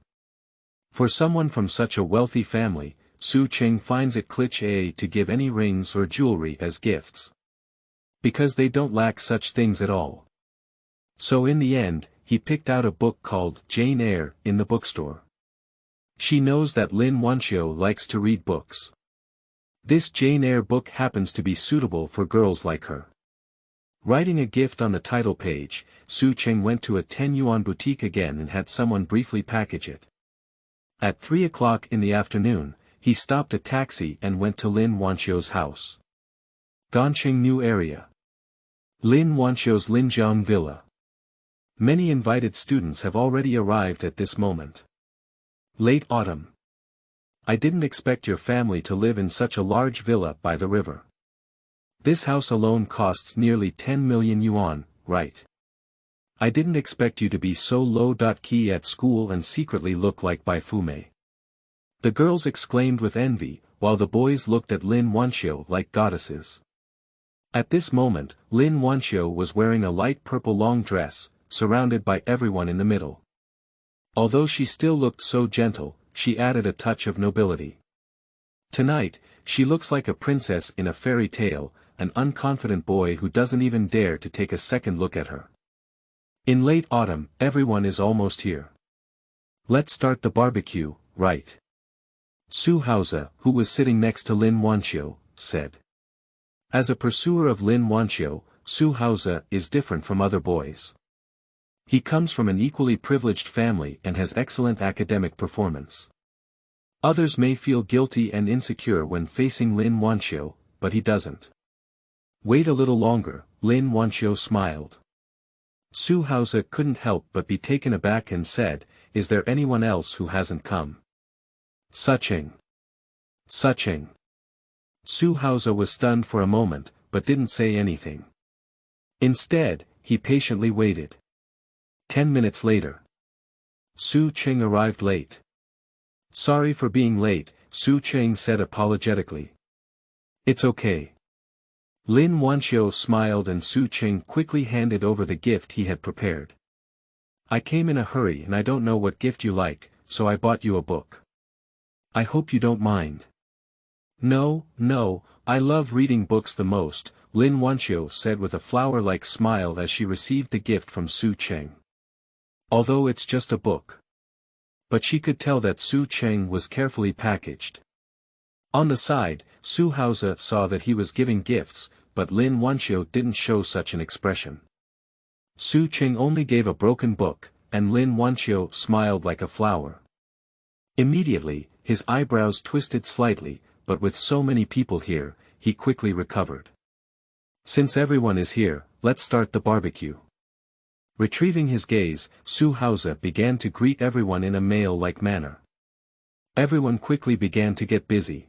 For someone from such a wealthy family, Su Cheng finds it cliché to give any rings or jewelry as gifts. Because they don't lack such things at all. So in the end, he picked out a book called Jane Eyre in the bookstore. She knows that Lin Wanqiu likes to read books. This Jane Eyre book happens to be suitable for girls like her. Writing a gift on the title page, Su Cheng went to a 10 yuan boutique again and had someone briefly package it. At 3 o'clock in the afternoon, he stopped a taxi and went to Lin Wanqiu's house. Ganqing New Area. Lin Wanqiu's Linjiang Villa. Many invited students have already arrived at this moment. Late autumn. I didn't expect your family to live in such a large villa by the river. This house alone costs nearly 10 million yuan, right? I didn't expect you to be so low-key at school and secretly look like Bai Fumei. The girls exclaimed with envy, while the boys looked at Lin Wanqiu like goddesses. At this moment, Lin Wanqiu was wearing a light purple long dress, surrounded by everyone in the middle. Although she still looked so gentle, she added a touch of nobility. Tonight, she looks like a princess in a fairy tale, an unconfident boy who doesn't even dare to take a second look at her. In late autumn, everyone is almost here. Let's start the barbecue, right? Xu Haoze, who was sitting next to Lin Wanqiu, said. As a pursuer of Lin Wanqiu, Xu Haoze is different from other boys. He comes from an equally privileged family and has excellent academic performance. Others may feel guilty and insecure when facing Lin Wanqiu, but he doesn't. Wait a little longer, Lin Wanqiu smiled. Xu Haoze couldn't help but be taken aback and said, is there anyone else who hasn't come? Su Cheng. Su Cheng. Xu Haoze was stunned for a moment, but didn't say anything. Instead, he patiently waited. 10 minutes later. Su Cheng arrived late. Sorry for being late, Su Cheng said apologetically. It's okay. Lin Wanqiu smiled and Su Cheng quickly handed over the gift he had prepared. I came in a hurry and I don't know what gift you like, so I bought you a book. I hope you don't mind. No, I love reading books the most, Lin Wanqiu said with a flower-like smile as she received the gift from Su Cheng. Although it's just a book. But she could tell that Su Cheng was carefully packaged. On the side, Xu Haoze saw that he was giving gifts, but Lin Wanqiu didn't show such an expression. Su Cheng only gave a broken book, and Lin Wanqiu smiled like a flower. Immediately, his eyebrows twisted slightly, but with so many people here, he quickly recovered. Since everyone is here, let's start the barbecue. Retrieving his gaze, Xu Haoze began to greet everyone in a male-like manner. Everyone quickly began to get busy.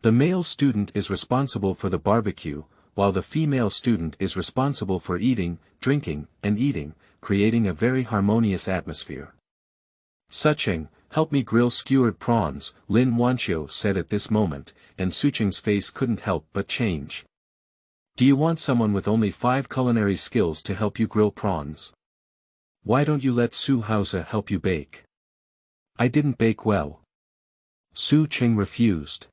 The male student is responsible for the barbecue, while the female student is responsible for eating, drinking, and eating, creating a very harmonious atmosphere. Su Cheng, help me grill skewered prawns, Lin Wanqiu said at this moment, and Su Cheng's face couldn't help but change. Do you want someone with only 5 culinary skills to help you grill prawns? Why don't you let Xu Haoze help you bake? I didn't bake well. Su Cheng refused.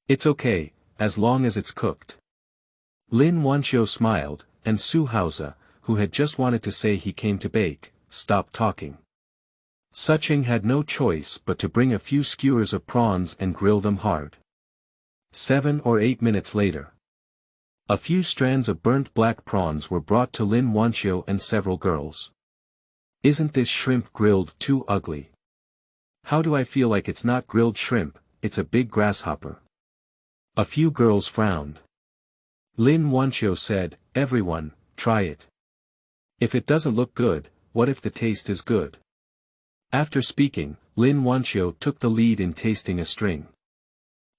It's okay, as long as it's cooked. Lin Wanqiu smiled, and Xu Haoze, who had just wanted to say he came to bake, stopped talking. Su Cheng had no choice but to bring a few skewers of prawns and grill them hard. 7 or 8 minutes later, a few strands of burnt black prawns were brought to Lin Wanqiu and several girls. Isn't this shrimp grilled too ugly? How do I feel like it's not grilled shrimp, it's a big grasshopper? A few girls frowned. Lin Wanqiu said, everyone, try it. If it doesn't look good, what if the taste is good? After speaking, Lin Wanqiu took the lead in tasting a string.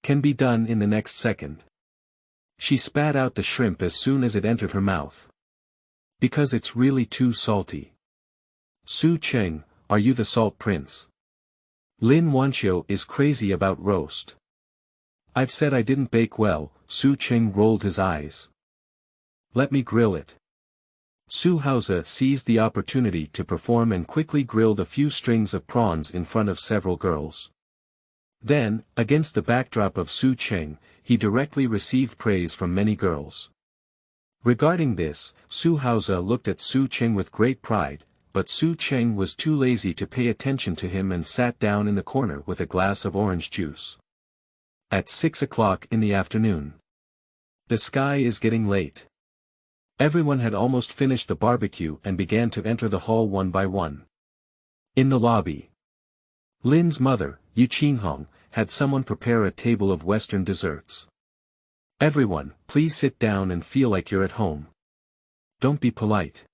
Can be done in the next second. She spat out the shrimp as soon as it entered her mouth. Because it's really too salty. Su Cheng, are you the salt prince? Lin Wanqiu is crazy about roast. I've said I didn't bake well, Su Cheng rolled his eyes. Let me grill it. Xu Haoze seized the opportunity to perform and quickly grilled a few strings of prawns in front of several girls. Then, against the backdrop of Su Cheng, he directly received praise from many girls. Regarding this, Xu Haoze looked at Su Cheng with great pride, but Su Cheng was too lazy to pay attention to him and sat down in the corner with a glass of orange juice. At 6 o'clock in the afternoon. The sky is getting late. Everyone had almost finished the barbecue and began to enter the hall one by one. In the lobby, Lin's mother, Yu Qinghong, had someone prepare a table of Western desserts. Everyone, please sit down and feel like you're at home. Don't be polite.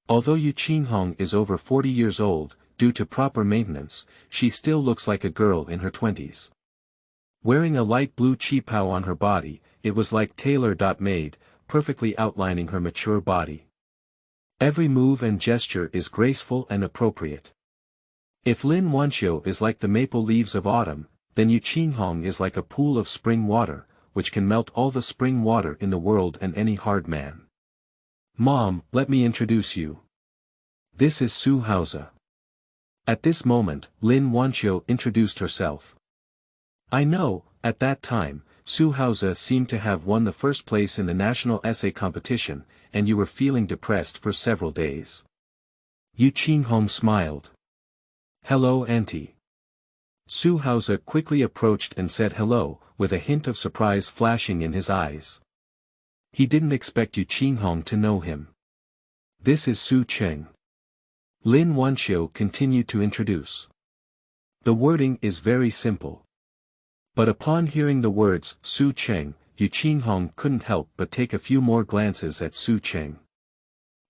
Although Yu Qinghong is over 40 years old, due to proper maintenance, she still looks like a girl in her 20s. Wearing a light blue qipao on her body, it was like tailor-made, perfectly outlining her mature body. Every move and gesture is graceful and appropriate. If Lin Wanqiu is like the maple leaves of autumn, then Yu Qinghong is like a pool of spring water, which can melt all the spring water in the world and any hard man. Mom, let me introduce you. This is Xu Haoze. At this moment, Lin Wanqiu introduced herself. I know, at that time, Xu Haoze seemed to have won the first place in the national essay competition, and you were feeling depressed for several days. Yu Qinghong smiled. Hello auntie. Xu Haoze quickly approached and said hello, with a hint of surprise flashing in his eyes. He didn't expect Yu Qinghong to know him. This is Su Cheng. Lin Wanqiu continued to introduce. The wording is very simple. But upon hearing the words, Su Cheng, Yu Qinghong couldn't help but take a few more glances at Su Cheng.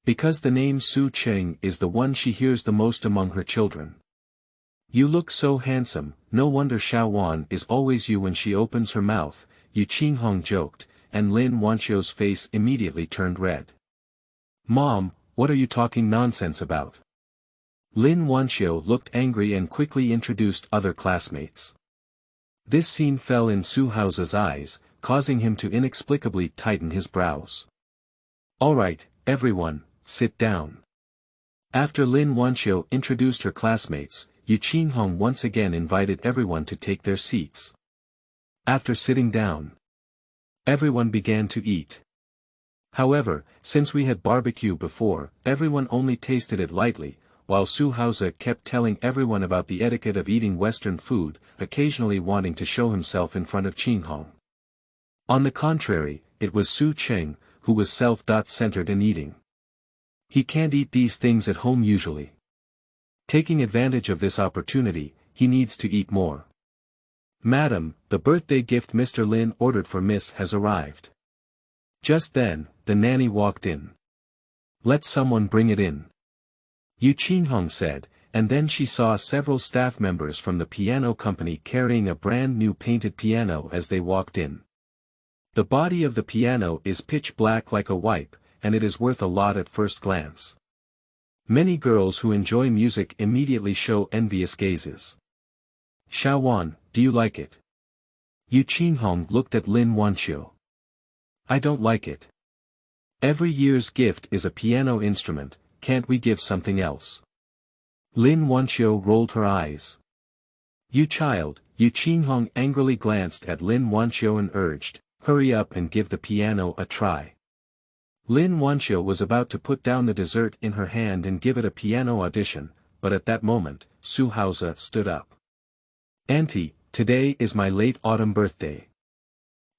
Because the name Su Cheng is the one she hears the most among her children. You look so handsome, no wonder Xiao Wan is always you when she opens her mouth, Yu Qinghong joked, and Lin Wanqiu's face immediately turned red. Mom, what are you talking nonsense about? Lin Wanqiu looked angry and quickly introduced other classmates. This scene fell in Xu Haoze's eyes, causing him to inexplicably tighten his brows. Alright, everyone, sit down. After Lin Wanqiu introduced her classmates, Yu Qinghong once again invited everyone to take their seats. After sitting down, everyone began to eat. However, since we had barbecue before, everyone only tasted it lightly, while Xu Haoze kept telling everyone about the etiquette of eating Western food, occasionally wanting to show himself in front of Qinghong. On the contrary, it was Su Cheng, who was self-centered in eating. He can't eat these things at home usually. Taking advantage of this opportunity, he needs to eat more. Madam, the birthday gift Mr. Lin ordered for Miss has arrived. Just then, the nanny walked in. Let someone bring it in. Yu Qinghong said, and then she saw several staff members from the piano company carrying a brand new painted piano as they walked in. The body of the piano is pitch black like a wipe, and it is worth a lot at first glance. Many girls who enjoy music immediately show envious gazes. Xiaowan, do you like it? Yu Qinghong looked at Lin Wanqiu. I don't like it. Every year's gift is a piano instrument, can't we give something else? Lin Wanqiu rolled her eyes. You child, Yu Qinghong angrily glanced at Lin Wanqiu and urged, hurry up and give the piano a try. Lin Wanqiu was about to put down the dessert in her hand and give it a piano audition, but at that moment, Xu Haoze stood up. Auntie, today is my late autumn birthday.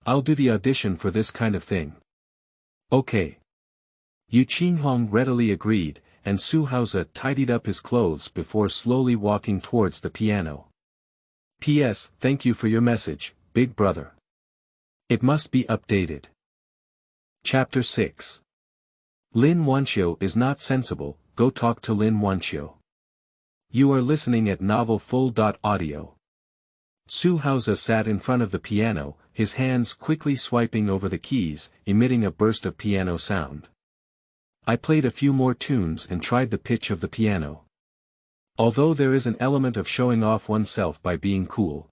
I'll do the audition for this kind of thing. Okay. Yu Qinghong readily agreed, and Xu Haoze tidied up his clothes before slowly walking towards the piano. P.S. Thank you for your message, big brother. It must be updated. Chapter 6. Lin Wanqiu is not sensible, go talk to Lin Wanqiu. You are listening at novelfull.audio. Xu Haoze sat in front of the piano, his hands quickly swiping over the keys, emitting a burst of piano sound. I played a few more tunes and tried the pitch of the piano. Although there is an element of showing off oneself by being cool.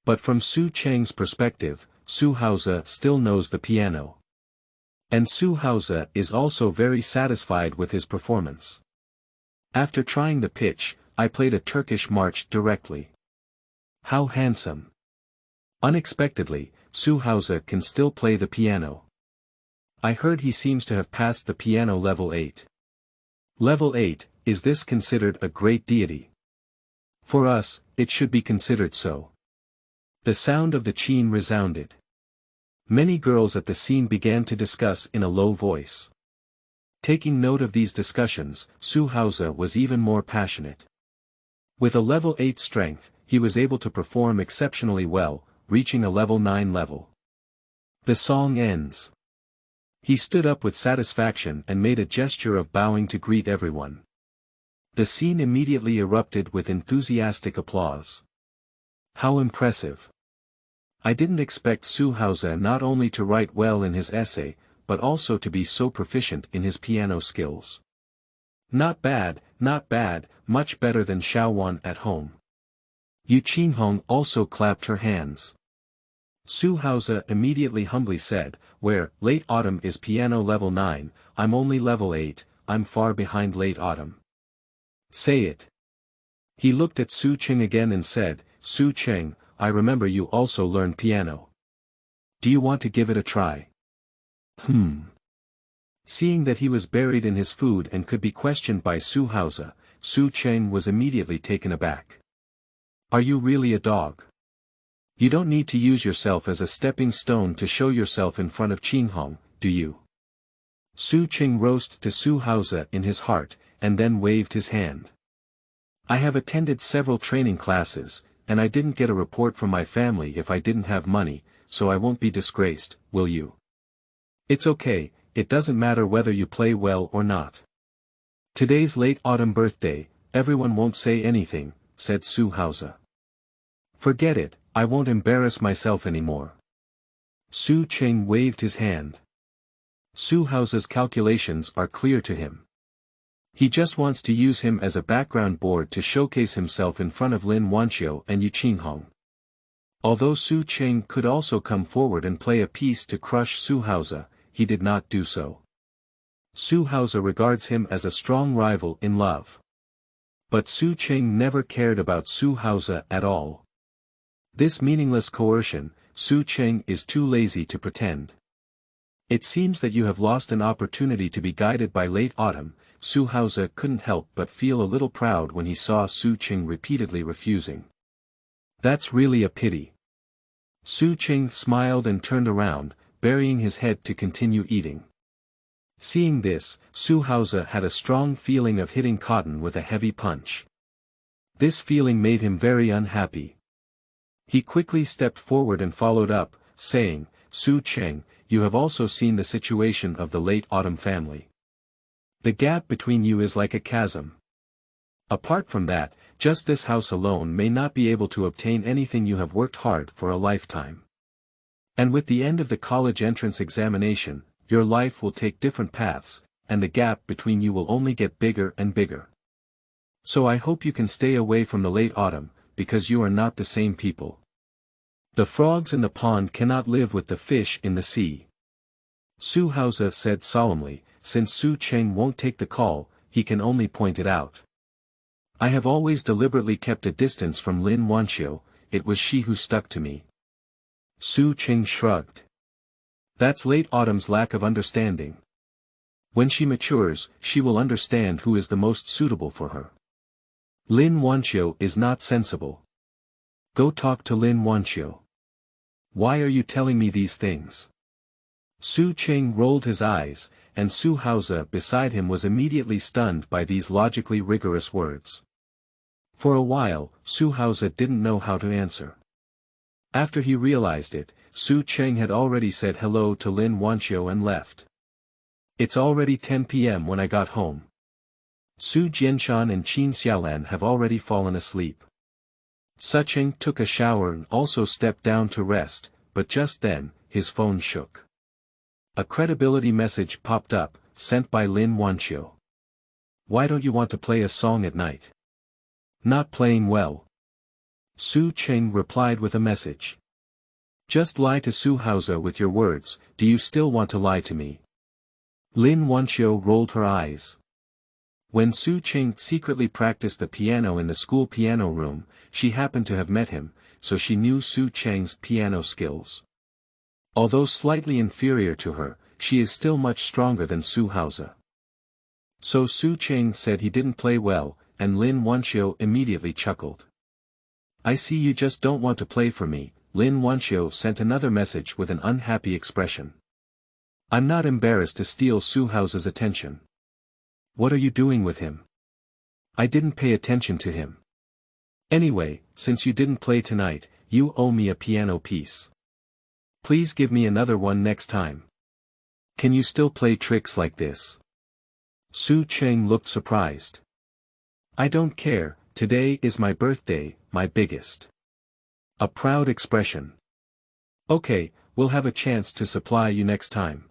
But from Su Cheng's perspective, Xu Haoze still knows the piano. And Xu Haoze is also very satisfied with his performance. After trying the pitch, I played a Turkish march directly. How handsome. Unexpectedly, Xu Haoze can still play the piano. I heard he seems to have passed the piano level 8. Level 8, is this considered a great deity? For us, it should be considered so. The sound of the qin resounded. Many girls at the scene began to discuss in a low voice. Taking note of these discussions, Xu Haoze was even more passionate. With a level 8 strength, he was able to perform exceptionally well, reaching a level 9 level. The song ends. He stood up with satisfaction and made a gesture of bowing to greet everyone. The scene immediately erupted with enthusiastic applause. How impressive. I didn't expect Xu Haoze not only to write well in his essay, but also to be so proficient in his piano skills. Not bad, much better than Xiaowan at home. Yu Qinghong also clapped her hands. Xu Haoze immediately humbly said, where, late autumn is piano level 9, I'm only level 8, I'm far behind late autumn. Say it. He looked at Su Cheng again and said, Su Cheng, I remember you also learned piano. Do you want to give it a try? Seeing that he was buried in his food and could be questioned by Xu Haoze, Su Cheng was immediately taken aback. Are you really a dog? You don't need to use yourself as a stepping stone to show yourself in front of Qinghong, do you? Su Cheng rose to Xu Haoze in his heart, and then waved his hand. I have attended several training classes, and I didn't get a report from my family if I didn't have money, so I won't be disgraced, will you? It's okay, it doesn't matter whether you play well or not. Today's late autumn birthday, everyone won't say anything, said Xu Haoze. Forget it, I won't embarrass myself anymore. Su Cheng waved his hand. Xu Haoze's calculations are clear to him. He just wants to use him as a background board to showcase himself in front of Lin Wanqiu and Yu Qinghong. Although Su Cheng could also come forward and play a piece to crush Xu Haoze, he did not do so. Xu Haoze regards him as a strong rival in love. But Su Cheng never cared about Xu Haoze at all. This meaningless coercion, Su Cheng is too lazy to pretend. It seems that you have lost an opportunity to be guided by late autumn. Xu Haoze couldn't help but feel a little proud when he saw Su Cheng repeatedly refusing. That's really a pity. Su Cheng smiled and turned around, burying his head to continue eating. Seeing this, Xu Haoze had a strong feeling of hitting cotton with a heavy punch. This feeling made him very unhappy. He quickly stepped forward and followed up, saying, Su Cheng, you have also seen the situation of the late autumn family. The gap between you is like a chasm. Apart from that, just this house alone may not be able to obtain anything you have worked hard for a lifetime. And with the end of the college entrance examination, your life will take different paths, and the gap between you will only get bigger and bigger. So I hope you can stay away from the late autumn, because you are not the same people. The frogs in the pond cannot live with the fish in the sea. Xu Haoze said solemnly, since Su Cheng won't take the call, he can only point it out. I have always deliberately kept a distance from Lin Wanqiu, it was she who stuck to me. Su Cheng shrugged. That's late autumn's lack of understanding. When she matures, she will understand who is the most suitable for her. Lin Wanqiu is not sensible. Go talk to Lin Wanqiu. Why are you telling me these things? Su Cheng rolled his eyes, and Xu Haoze beside him was immediately stunned by these logically rigorous words. For a while, Xu Haoze didn't know how to answer. After he realized it, Su Cheng had already said hello to Lin Wanqiu and left. It's already 10 p.m. when I got home. Su Jianshan and Qin Xiaolan have already fallen asleep. Su Cheng took a shower and also stepped down to rest, but just then, his phone shook. A credibility message popped up, sent by Lin Wanqiu. Why don't you want to play a song at night? Not playing well. Su Cheng replied with a message. Just lie to Xu Haoze with your words, do you still want to lie to me? Lin Wanqiu rolled her eyes. When Su Cheng secretly practiced the piano in the school piano room, she happened to have met him, so she knew Su Cheng's piano skills. Although slightly inferior to her, she is still much stronger than Xu Haoze. So Su Cheng said he didn't play well, and Lin Wanqiu immediately chuckled. I see you just don't want to play for me, Lin Wanqiu sent another message with an unhappy expression. I'm not embarrassed to steal Xu Haoze's attention. What are you doing with him? I didn't pay attention to him. Anyway, since you didn't play tonight, you owe me a piano piece. Please give me another one next time. Can you still play tricks like this? Su Cheng looked surprised. I don't care, today is my birthday, my biggest. A proud expression. Okay, we'll have a chance to supply you next time.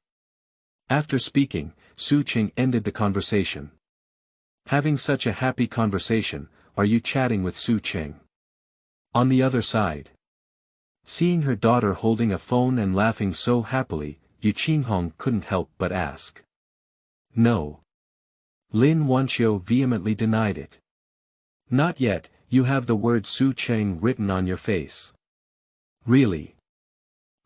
After speaking, Su Cheng ended the conversation. Having such a happy conversation, are you chatting with Su Cheng? On the other side. Seeing her daughter holding a phone and laughing so happily, Yu Qinghong couldn't help but ask. No. Lin Wanqiu vehemently denied it. Not yet, you have the word Su Cheng written on your face. Really?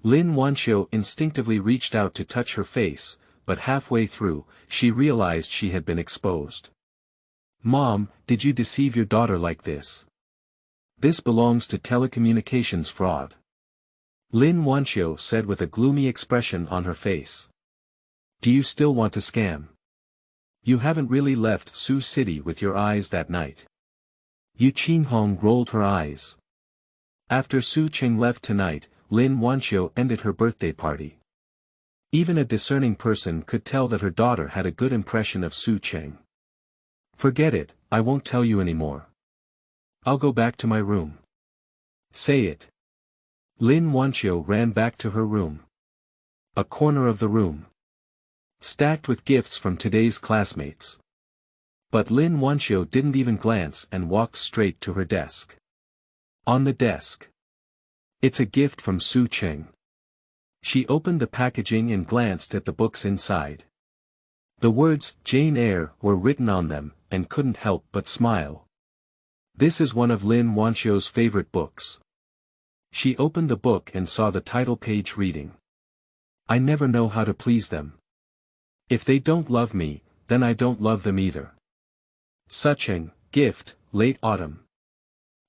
Lin Wanqiu instinctively reached out to touch her face, but halfway through, she realized she had been exposed. Mom, did you deceive your daughter like this? This belongs to telecommunications fraud. Lin Wanqiu said with a gloomy expression on her face. Do you still want to scam? You haven't really left Su City with your eyes that night. Yu Qinghong rolled her eyes. After Su Cheng left tonight, Lin Wanqiu ended her birthday party. Even a discerning person could tell that her daughter had a good impression of Su Cheng. Forget it, I won't tell you anymore. I'll go back to my room. Say it. Lin Wanqiu ran back to her room. A corner of the room. Stacked with gifts from today's classmates. But Lin Wanqiu didn't even glance and walked straight to her desk. On the desk. It's a gift from Su Cheng. She opened the packaging and glanced at the books inside. The words, Jane Eyre, were written on them, and couldn't help but smile. This is one of Lin Wanqiu's favorite books. She opened the book and saw the title page reading. I never know how to please them. If they don't love me, then I don't love them either. Su Cheng, gift, late autumn.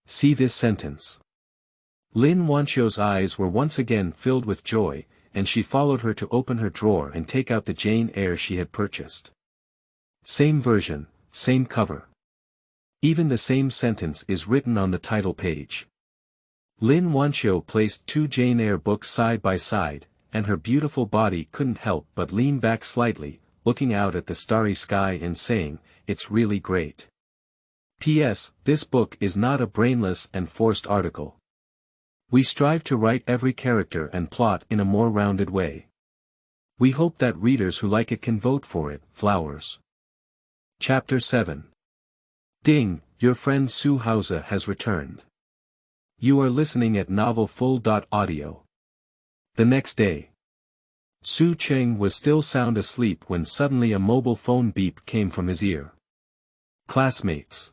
See this sentence. Lin Wanqiu's eyes were once again filled with joy, and she followed her to open her drawer and take out the Jane Eyre she had purchased. Same version, same cover. Even the same sentence is written on the title page. Lin Wanqiu placed two Jane Eyre books side by side, and her beautiful body couldn't help but lean back slightly, looking out at the starry sky and saying, it's really great. P.S. This book is not a brainless and forced article. We strive to write every character and plot in a more rounded way. We hope that readers who like it can vote for it. Flowers. Chapter 7. Ding, your friend Xu Haoze has returned. You are listening at novelfull.audio. The next day. Su Cheng was still sound asleep when suddenly a mobile phone beep came from his ear. Classmates.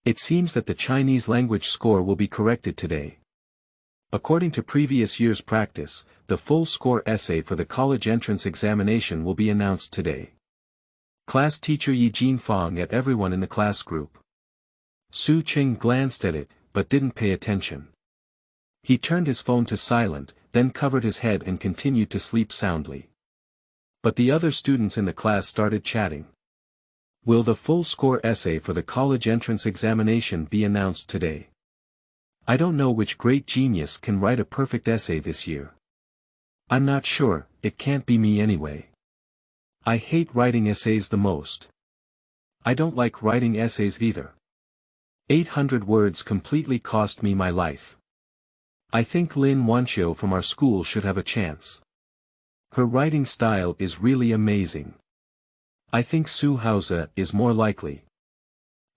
It seems that the Chinese language score will be corrected today. According to previous year's practice, the full score essay for the college entrance examination will be announced today. Class teacher Yi Jinfang at everyone in the class group. Su Cheng glanced at it, but didn't pay attention. He turned his phone to silent, then covered his head and continued to sleep soundly. But the other students in the class started chatting. Will the full score essay for the college entrance examination be announced today? I don't know which great genius can write a perfect essay this year. I'm not sure, it can't be me anyway. I hate writing essays the most. I don't like writing essays either. 800 words completely cost me my life. I think Lin Wanqiu from our school should have a chance. Her writing style is really amazing. I think Xu Haoze is more likely.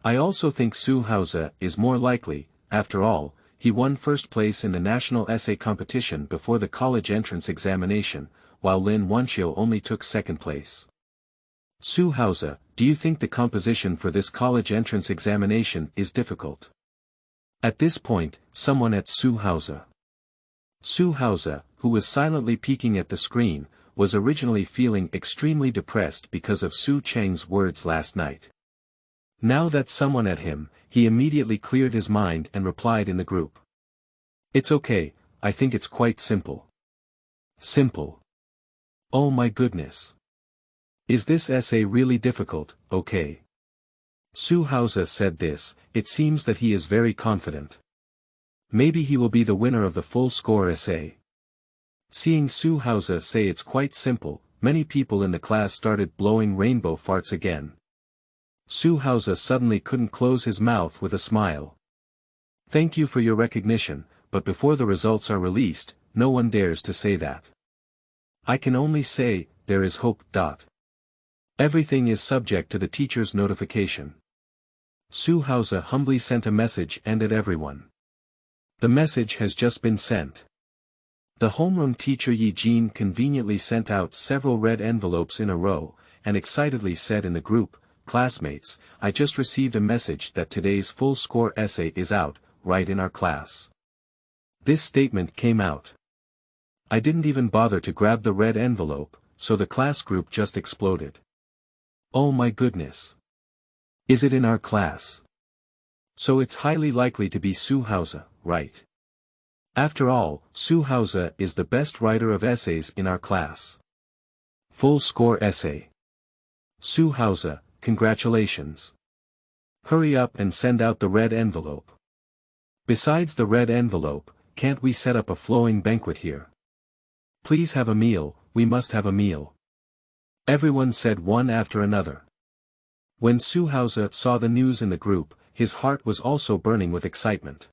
I also think Xu Haoze is more likely. After all, he won first place in the national essay competition before the college entrance examination, while Lin Wanqiu only took second place. Xu Haoze, do you think the composition for this college entrance examination is difficult? At this point, someone at Xu Haoze, who was silently peeking at the screen, was originally feeling extremely depressed because of Su Cheng's words last night. Now that someone at him, he immediately cleared his mind and replied in the group. It's okay, I think it's quite simple. Simple. Oh my goodness. Is this essay really difficult? Okay. Xu Haoze said this, it seems that he is very confident. Maybe he will be the winner of the full score essay. Seeing Xu Haoze say it's quite simple, many people in the class started blowing rainbow farts again. Xu Haoze suddenly couldn't close his mouth with a smile. Thank you for your recognition, but before the results are released, no one dares to say that. I can only say, there is hope. Everything is subject to the teacher's notification. Xu Haoze humbly sent a message and at everyone. The message has just been sent. The homeroom teacher Yi Jin conveniently sent out several red envelopes in a row, and excitedly said in the group, classmates, I just received a message that today's full score essay is out, right in our class. This statement came out. I didn't even bother to grab the red envelope, so the class group just exploded. Oh my goodness. Is it in our class? So it's highly likely to be Xu Haoze, right? After all, Xu Haoze is the best writer of essays in our class. Full score essay. Xu Haoze, congratulations. Hurry up and send out the red envelope. Besides the red envelope, can't we set up a flowing banquet here? Please have a meal, we must have a meal. Everyone said one after another. When Xu Haoze saw the news in the group, his heart was also burning with excitement.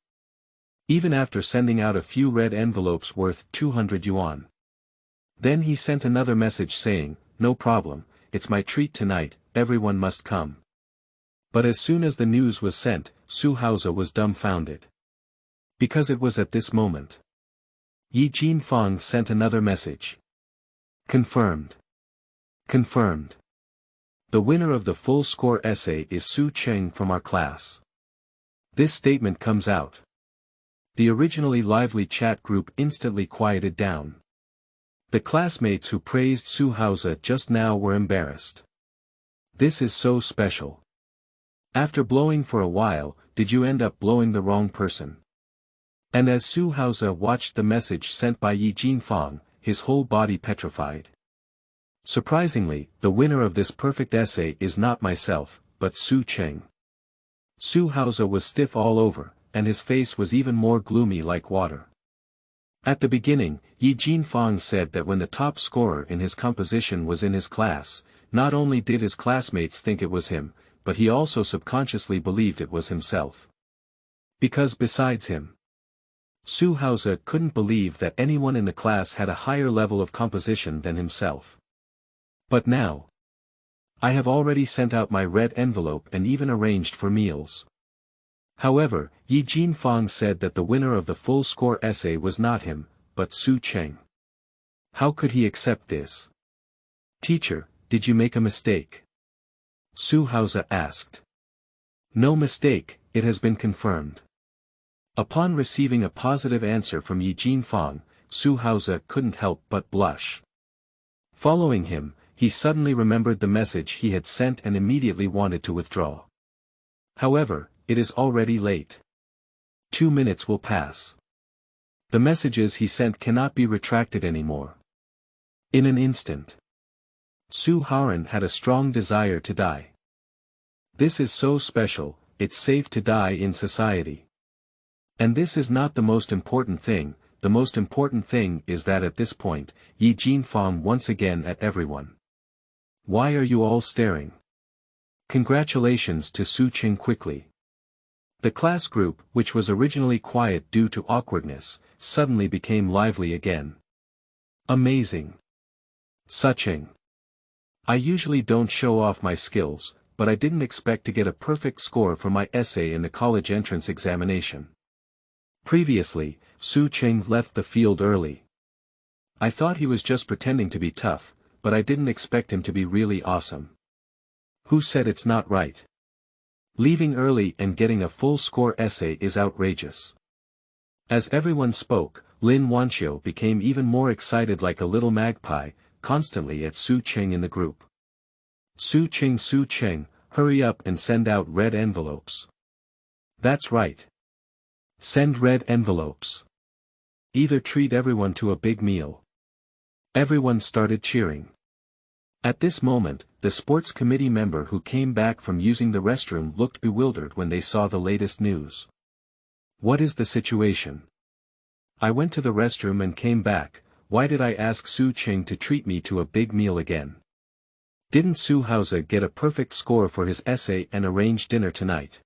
Even after sending out a few red envelopes worth 200 yuan. Then he sent another message saying, no problem, it's my treat tonight, everyone must come. But as soon as the news was sent, Xu Haoze was dumbfounded. Because it was at this moment. Yi Jinfang sent another message. Confirmed. Confirmed. The winner of the full score essay is Su Cheng from our class. This statement comes out. The originally lively chat group instantly quieted down. The classmates who praised Xu Haoze just now were embarrassed. This is so special. After blowing for a while, did you end up blowing the wrong person? And as Xu Haoze watched the message sent by Yi Jinfang, his whole body petrified. Surprisingly, the winner of this perfect essay is not myself, but Su Cheng. Xu Haoze was stiff all over, and his face was even more gloomy like water. At the beginning, Yi Jinfang said that when the top scorer in his composition was in his class, not only did his classmates think it was him, but he also subconsciously believed it was himself. Because besides him, Xu Haoze couldn't believe that anyone in the class had a higher level of composition than himself. But now, I have already sent out my red envelope and even arranged for meals. However, Yi Jinfang said that the winner of the full score essay was not him, but Su Cheng. How could he accept this? Teacher, did you make a mistake? Xu Haoze asked. No mistake, it has been confirmed. Upon receiving a positive answer from Yi Jinfang, Xu Haoze couldn't help but blush. Following him, he suddenly remembered the message he had sent and immediately wanted to withdraw. However, it is already late. 2 minutes will pass. The messages he sent cannot be retracted anymore. In an instant, Xu Haoze had a strong desire to die. This is so special, it's safe to die in society. And this is not the most important thing, the most important thing is that at this point, Yi Jinfang once again at everyone. Why are you all staring? Congratulations to Su Cheng quickly. The class group, which was originally quiet due to awkwardness, suddenly became lively again. Amazing. Su Cheng. I usually don't show off my skills, but I didn't expect to get a perfect score for my essay in the college entrance examination. Previously, Su Cheng left the field early. I thought he was just pretending to be tough, but I didn't expect him to be really awesome. Who said it's not right? Leaving early and getting a full score essay is outrageous. As everyone spoke, Lin Wanqiu became even more excited like a little magpie, constantly at Su Cheng in the group. Su Cheng, hurry up and send out red envelopes. That's right. Send red envelopes. Either treat everyone to a big meal. Everyone started cheering. At this moment, the sports committee member who came back from using the restroom looked bewildered when they saw the latest news. What is the situation? I went to the restroom and came back. Why did I ask Su Cheng to treat me to a big meal again? Didn't Xu Haoze get a perfect score for his essay and arrange dinner tonight?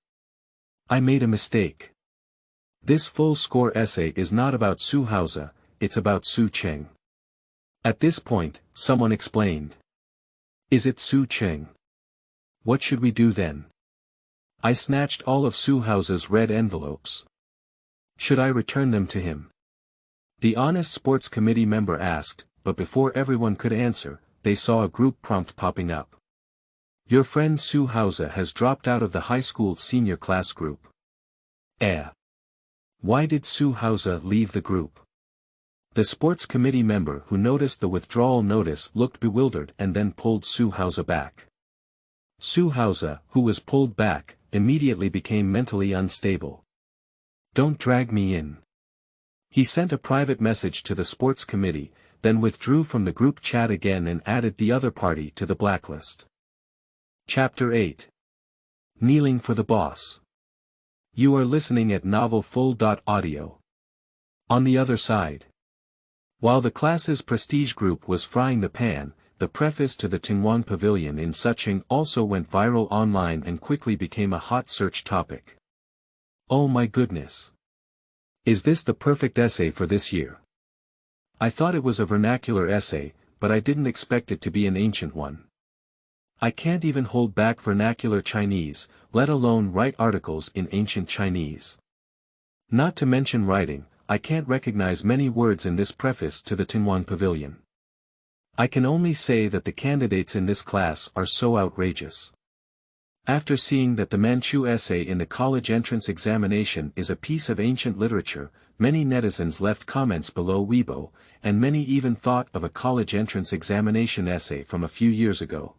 I made a mistake. This full score essay is not about Xu Haoze, it's about Su Cheng. At this point, someone explained. Is it Su Cheng? What should we do then? I snatched all of Xu Haoze's red envelopes. Should I return them to him? The honest sports committee member asked, but before everyone could answer, they saw a group prompt popping up. Your friend Xu Haoze has dropped out of the high school senior class group. Why did Xu Haoze leave the group? The sports committee member who noticed the withdrawal notice looked bewildered and then pulled Xu Haoze back. Xu Haoze, who was pulled back, immediately became mentally unstable. Don't drag me in. He sent a private message to the sports committee, then withdrew from the group chat again and added the other party to the blacklist. Chapter 8. Kneeling for the Boss. You are listening at novelfull.audio. On the other side. While the class's prestige group was frying the pan, the preface to the Tengwang Pavilion in Su Cheng also went viral online and quickly became a hot search topic. Oh my goodness. Is this the perfect essay for this year? I thought it was a vernacular essay, but I didn't expect it to be an ancient one. I can't even hold back vernacular Chinese, let alone write articles in ancient Chinese. Not to mention writing, I can't recognize many words in this preface to the Tengwang Pavilion. I can only say that the candidates in this class are so outrageous. After seeing that the Manchu essay in the college entrance examination is a piece of ancient literature, many netizens left comments below Weibo, and many even thought of a college entrance examination essay from a few years ago.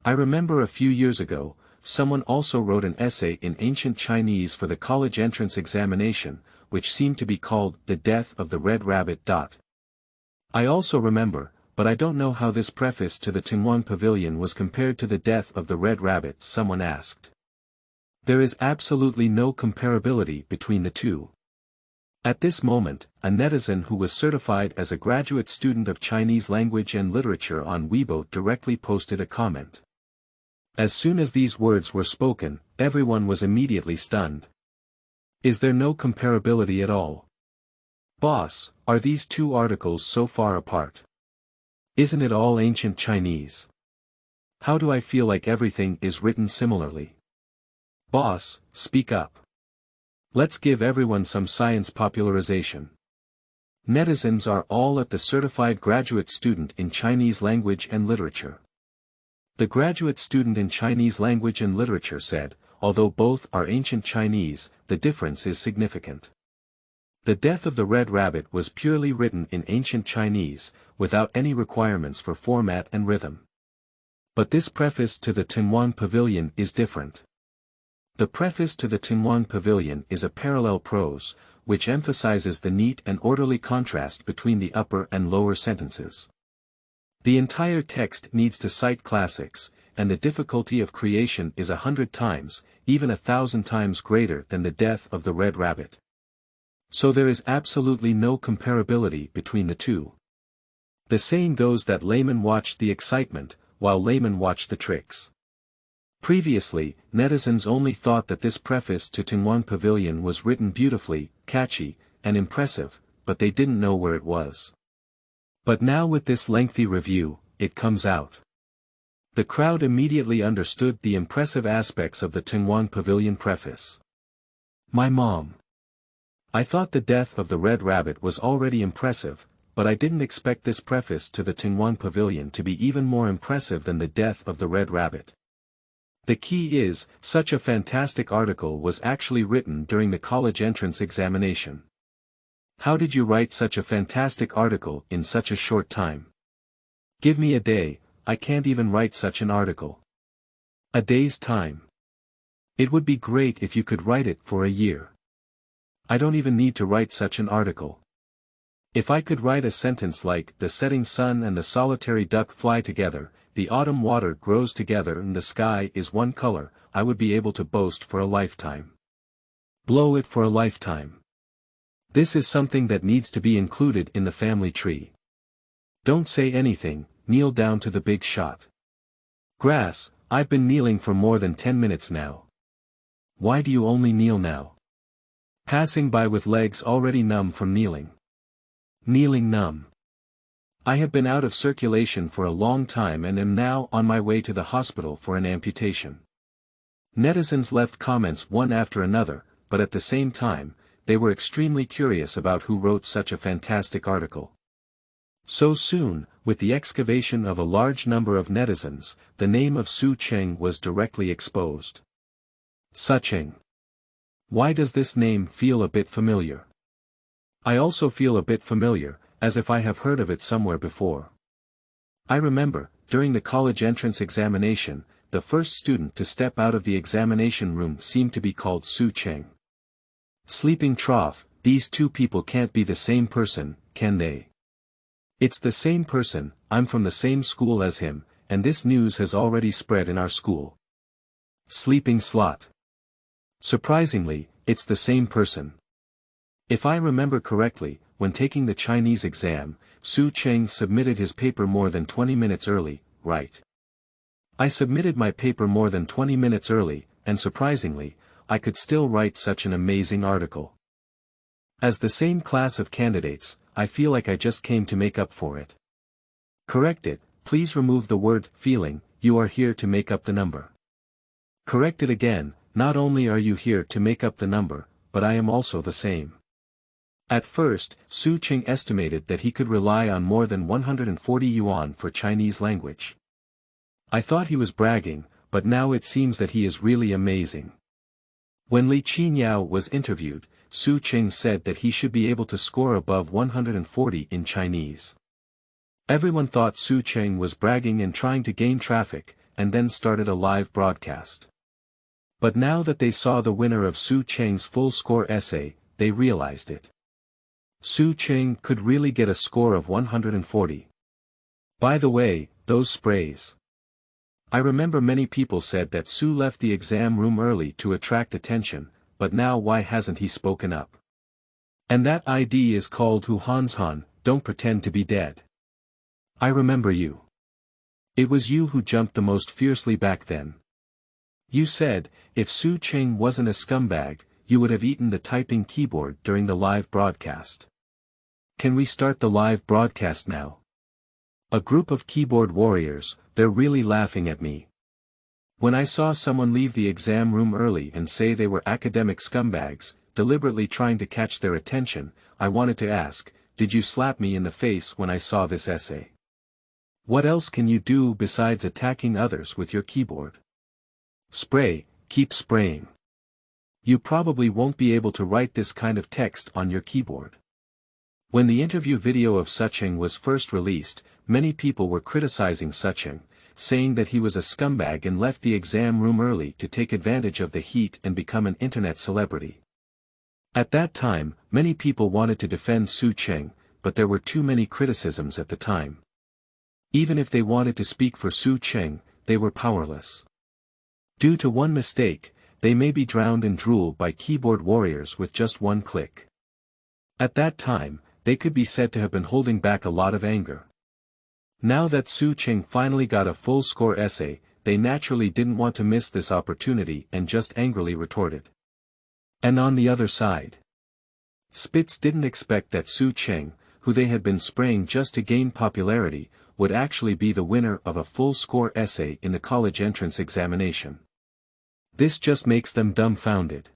I remember a few years ago, someone also wrote an essay in ancient Chinese for the college entrance examination, which seemed to be called The Death of the Red Rabbit. I also remember, but I don't know how this preface to the Tengwang Pavilion was compared to The Death of the Red Rabbit, someone asked. There is absolutely no comparability between the two. At this moment, a netizen who was certified as a graduate student of Chinese language and literature on Weibo directly posted a comment. As soon as these words were spoken, everyone was immediately stunned. Is there no comparability at all? Boss, are these two articles so far apart? Isn't it all ancient Chinese? How do I feel like everything is written similarly? Boss, speak up. Let's give everyone some science popularization. Netizens are all at the certified graduate student in Chinese language and literature. The graduate student in Chinese language and literature said, although both are ancient Chinese, the difference is significant. The Death of the Red Rabbit was purely written in ancient Chinese, without any requirements for format and rhythm. But this preface to the Tengwang Pavilion is different. The preface to the Tengwang Pavilion is a parallel prose, which emphasizes the neat and orderly contrast between the upper and lower sentences. The entire text needs to cite classics, and the difficulty of creation is 100 times, even 1,000 times greater than the Death of the Red Rabbit. So there is absolutely no comparability between the two. The saying goes that laymen watched the excitement, while laymen watched the tricks. Previously, netizens only thought that this preface to Tengwang Pavilion was written beautifully, catchy, and impressive, but they didn't know where it was. But now with this lengthy review, it comes out. The crowd immediately understood the impressive aspects of the Tengwang Pavilion preface. My mom. I thought the Death of the Red Rabbit was already impressive, but I didn't expect this preface to the Tengwang Pavilion to be even more impressive than the Death of the Red Rabbit. The key is, such a fantastic article was actually written during the college entrance examination. How did you write such a fantastic article in such a short time? Give me a day, I can't even write such an article. A day's time. It would be great if you could write it for a year. I don't even need to write such an article. If I could write a sentence like, the setting sun and the solitary duck fly together, the autumn water grows together and the sky is one color, I would be able to boast for a lifetime. Blow it for a lifetime. This is something that needs to be included in the family tree. Don't say anything, kneel down to the big shot. Grass, I've been kneeling for more than 10 minutes now. Why do you only kneel now? Passing by with legs already numb from kneeling. Kneeling numb. I have been out of circulation for a long time and am now on my way to the hospital for an amputation. Netizens left comments one after another, but at the same time, they were extremely curious about who wrote such a fantastic article. So soon, with the excavation of a large number of netizens, the name of Su Cheng was directly exposed. Su Cheng. Why does this name feel a bit familiar? I also feel a bit familiar, as if I have heard of it somewhere before. I remember, during the college entrance examination, the first student to step out of the examination room seemed to be called Su Cheng. Sleeping trough, these two people can't be the same person, can they? It's the same person, I'm from the same school as him, and this news has already spread in our school. Sleeping slot. Surprisingly, it's the same person. If I remember correctly, when taking the Chinese exam, Su Cheng submitted his paper more than 20 minutes early, right? I submitted my paper more than 20 minutes early, and surprisingly, I could still write such an amazing article. As the same class of candidates, I feel like I just came to make up for it. Correct it, please remove the word feeling, you are here to make up the number. Correct it again, not only are you here to make up the number, but I am also the same. At first, Su Cheng estimated that he could rely on more than 140 yuan for Chinese language. I thought he was bragging, but now it seems that he is really amazing. When Li Qinyao was interviewed, Su Cheng said that he should be able to score above 140 in Chinese. Everyone thought Su Cheng was bragging and trying to gain traffic, and then started a live broadcast. But now that they saw the winner of Su Cheng's full score essay, they realized it. Su Cheng could really get a score of 140. By the way, those sprays. I remember many people said that Su left the exam room early to attract attention, but now why hasn't he spoken up? And that ID is called Hu Hanshan, don't pretend to be dead. I remember you. It was you who jumped the most fiercely back then. You said, if Su Cheng wasn't a scumbag, you would have eaten the typing keyboard during the live broadcast. Can we start the live broadcast now? A group of keyboard warriors, they're really laughing at me. When I saw someone leave the exam room early and say they were academic scumbags, deliberately trying to catch their attention, I wanted to ask, did you slap me in the face when I saw this essay? What else can you do besides attacking others with your keyboard? Spray, keep spraying. You probably won't be able to write this kind of text on your keyboard. When the interview video of Su Cheng was first released, many people were criticizing Su Cheng, saying that he was a scumbag and left the exam room early to take advantage of the heat and become an internet celebrity. At that time, many people wanted to defend Su Cheng, but there were too many criticisms at the time. Even if they wanted to speak for Su Cheng, they were powerless. Due to one mistake, they may be drowned in drool by keyboard warriors with just one click. At that time, they could be said to have been holding back a lot of anger. Now that Su Cheng finally got a full score essay, they naturally didn't want to miss this opportunity and just angrily retorted. And on the other side, Spitz didn't expect that Su Cheng, who they had been spraying just to gain popularity, would actually be the winner of a full score essay in the college entrance examination. This just makes them dumbfounded.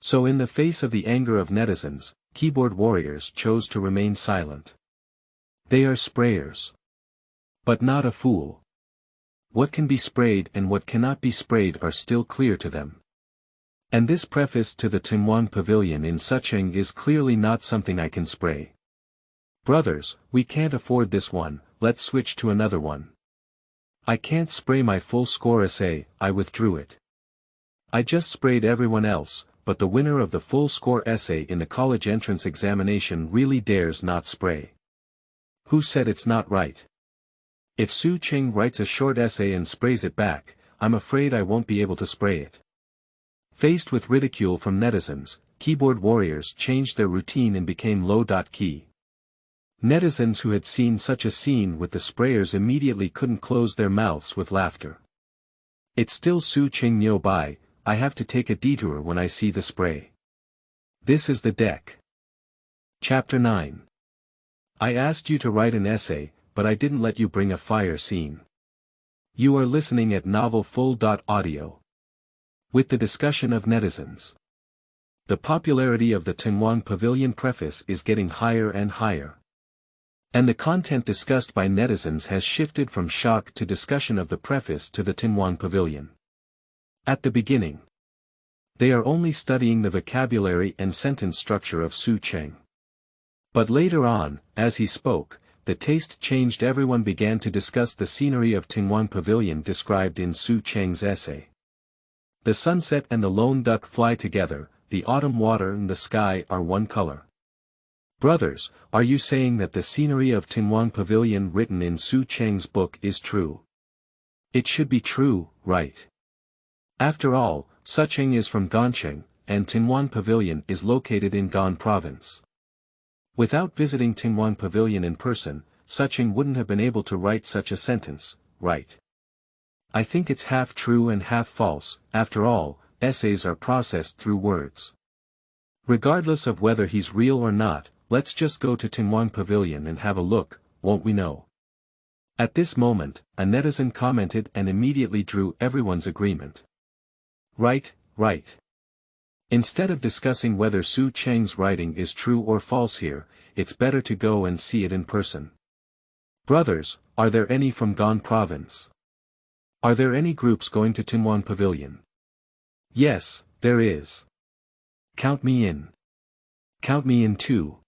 So in the face of the anger of netizens, keyboard warriors chose to remain silent. They are sprayers. But not a fool. What can be sprayed and what cannot be sprayed are still clear to them. And this preface to the Tengwang Pavilion in Su Cheng is clearly not something I can spray. Brothers, we can't afford this one, let's switch to another one. I can't spray my full score essay, I withdrew it. I just sprayed everyone else, but the winner of the full score essay in the college entrance examination really dares not spray. Who said it's not right? If Su Cheng writes a short essay and sprays it back, I'm afraid I won't be able to spray it. Faced with ridicule from netizens, keyboard warriors changed their routine and became low-key. Netizens who had seen such a scene with the sprayers immediately couldn't close their mouths with laughter. It's still Su Cheng nearby, I have to take a detour when I see the spray. This is the deck. Chapter 9. I asked you to write an essay, but I didn't let you bring a fire scene. You are listening at novelfull.audio. With the discussion of netizens. The popularity of the Tengwang Pavilion preface is getting higher and higher. And the content discussed by netizens has shifted from shock to discussion of the preface to the Tengwang Pavilion. At the beginning, they are only studying the vocabulary and sentence structure of Su Cheng. But later on, as he spoke, the taste changed. Everyone began to discuss the scenery of Tengwang Pavilion described in Su Cheng's essay. The sunset and the lone duck fly together, the autumn water and the sky are one color. Brothers, are you saying that the scenery of Tengwang Pavilion written in Su Cheng's book is true? It should be true, right? After all, Su Cheng is from Gancheng, and Tengwang Pavilion is located in Gan Province. Without visiting Tengwang Pavilion in person, Su Cheng wouldn't have been able to write such a sentence, right? I think it's half true and half false. After all, essays are processed through words. Regardless of whether he's real or not, let's just go to Tengwang Pavilion and have a look, won't we know? At this moment, a netizen commented and immediately drew everyone's agreement. Right, right. Instead of discussing whether Su Cheng's writing is true or false here, it's better to go and see it in person. Brothers, are there any from Gan Province? Are there any groups going to Tengwang Pavilion? Yes, there is. Count me in. Count me in too.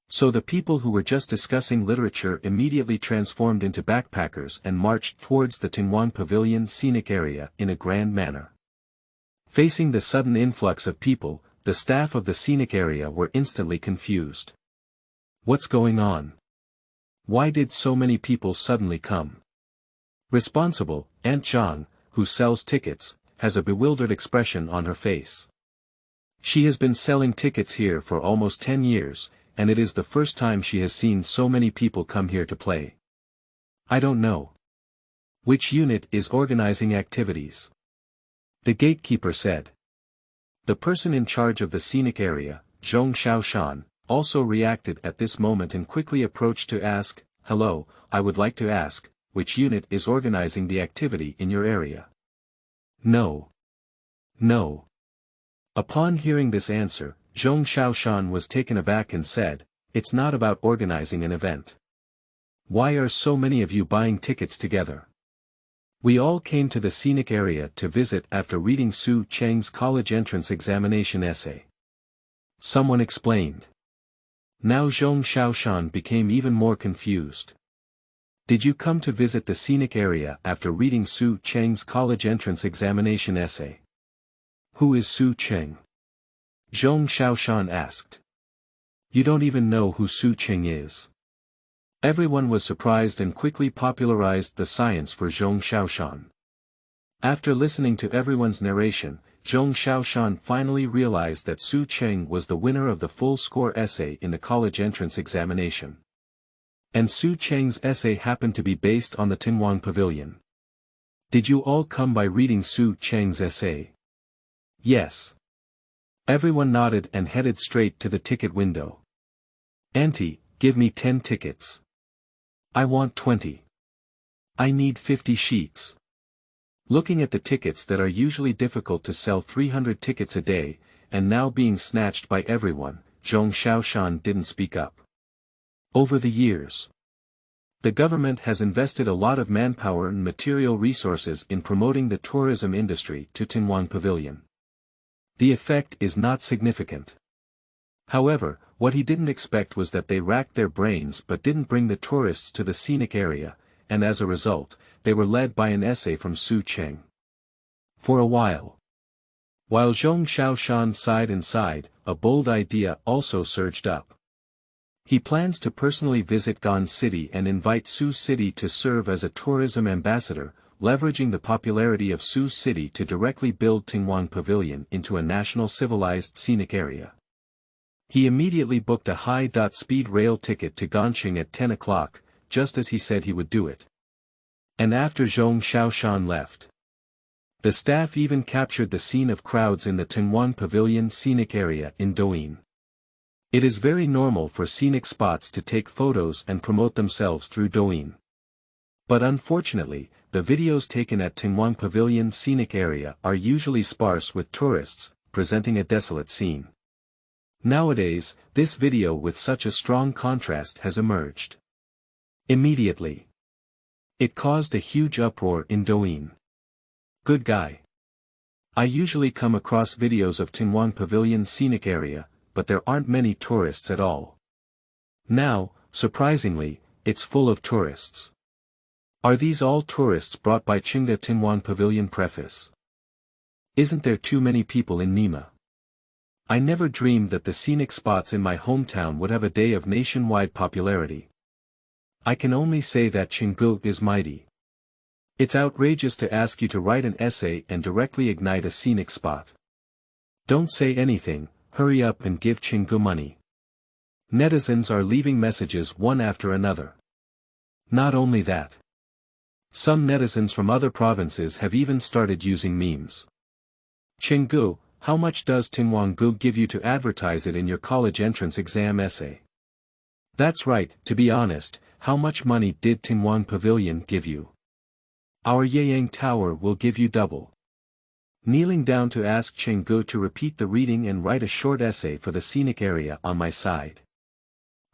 So the people who were just discussing literature immediately transformed into backpackers and marched towards the Tengwang Pavilion scenic area in a grand manner. Facing the sudden influx of people, the staff of the scenic area were instantly confused. What's going on? Why did so many people suddenly come? Responsible, Aunt Zhang, who sells tickets, has a bewildered expression on her face. She has been selling tickets here for almost 10 years, and it is the first time she has seen so many people come here to play. I don't know. Which unit is organizing activities? The gatekeeper said. The person in charge of the scenic area, Zhong Xiaoshan, also reacted at this moment and quickly approached to ask, "Hello, I would like to ask, which unit is organizing the activity in your area?" "No. No." Upon hearing this answer, Zhong Xiaoshan was taken aback and said, "It's not about organizing an event. Why are so many of you buying tickets together? We all came to the scenic area to visit after reading Su Cheng's college entrance examination essay." Someone explained. Now Zhong Xiaoshan became even more confused. "Did you come to visit the scenic area after reading Su Cheng's college entrance examination essay?" "Who is Su Cheng?" Zhong Xiaoshan asked. "You don't even know who Su Cheng is." Everyone was surprised and quickly popularized the science for Zhong Xiaoshan. After listening to everyone's narration, Zhong Xiaoshan finally realized that Su Cheng was the winner of the full score essay in the college entrance examination. And Su Cheng's essay happened to be based on the Tengwang Pavilion. "Did you all come by reading Su Cheng's essay?" "Yes." Everyone nodded and headed straight to the ticket window. "Auntie, give me 10 tickets. I want 20. I need 50 sheets." Looking at the tickets that are usually difficult to sell 300 tickets a day, and now being snatched by everyone, Zhong Xiaoshan didn't speak up. Over the years, the government has invested a lot of manpower and material resources in promoting the tourism industry to Tengwang Pavilion. The effect is not significant. However, what he didn't expect was that they racked their brains but didn't bring the tourists to the scenic area, and as a result, they were led by an essay from Su Cheng. For a while Zhong Xiaoshan sighed and sighed, a bold idea also surged up. He plans to personally visit Gan City and invite Su City to serve as a tourism ambassador, leveraging the popularity of Su City to directly build Tengwang Pavilion into a national civilized scenic area. He immediately booked a high-speed rail ticket to Ganqing at 10 o'clock, just as he said he would do it. And after Zhong Xiaoshan left, the staff even captured the scene of crowds in the Tengwang Pavilion scenic area in Douyin. It is very normal for scenic spots to take photos and promote themselves through Douyin. But unfortunately, the videos taken at Tengwang Pavilion scenic area are usually sparse with tourists, presenting a desolate scene. Nowadays, this video with such a strong contrast has emerged. Immediately, it caused a huge uproar in Douyin. "Good guy. I usually come across videos of Tengwang Pavilion scenic area, but there aren't many tourists at all. Now, surprisingly, it's full of tourists. Are these all tourists brought by Qingda Tengwang Pavilion Preface? Isn't there too many people in Nima? I never dreamed that the scenic spots in my hometown would have a day of nationwide popularity. I can only say that Chengdu is mighty. It's outrageous to ask you to write an essay and directly ignite a scenic spot. Don't say anything, hurry up and give Chengdu money." Netizens are leaving messages one after another. Not only that, some netizens from other provinces have even started using memes. "Chengdu, how much does Tengwang give you to advertise it in your college entrance exam essay?" "That's right, to be honest, how much money did Tengwang Pavilion give you?" "Our Yeyang Tower will give you double." Kneeling down to ask Chengdu to repeat the reading and write a short essay for the scenic area on my side.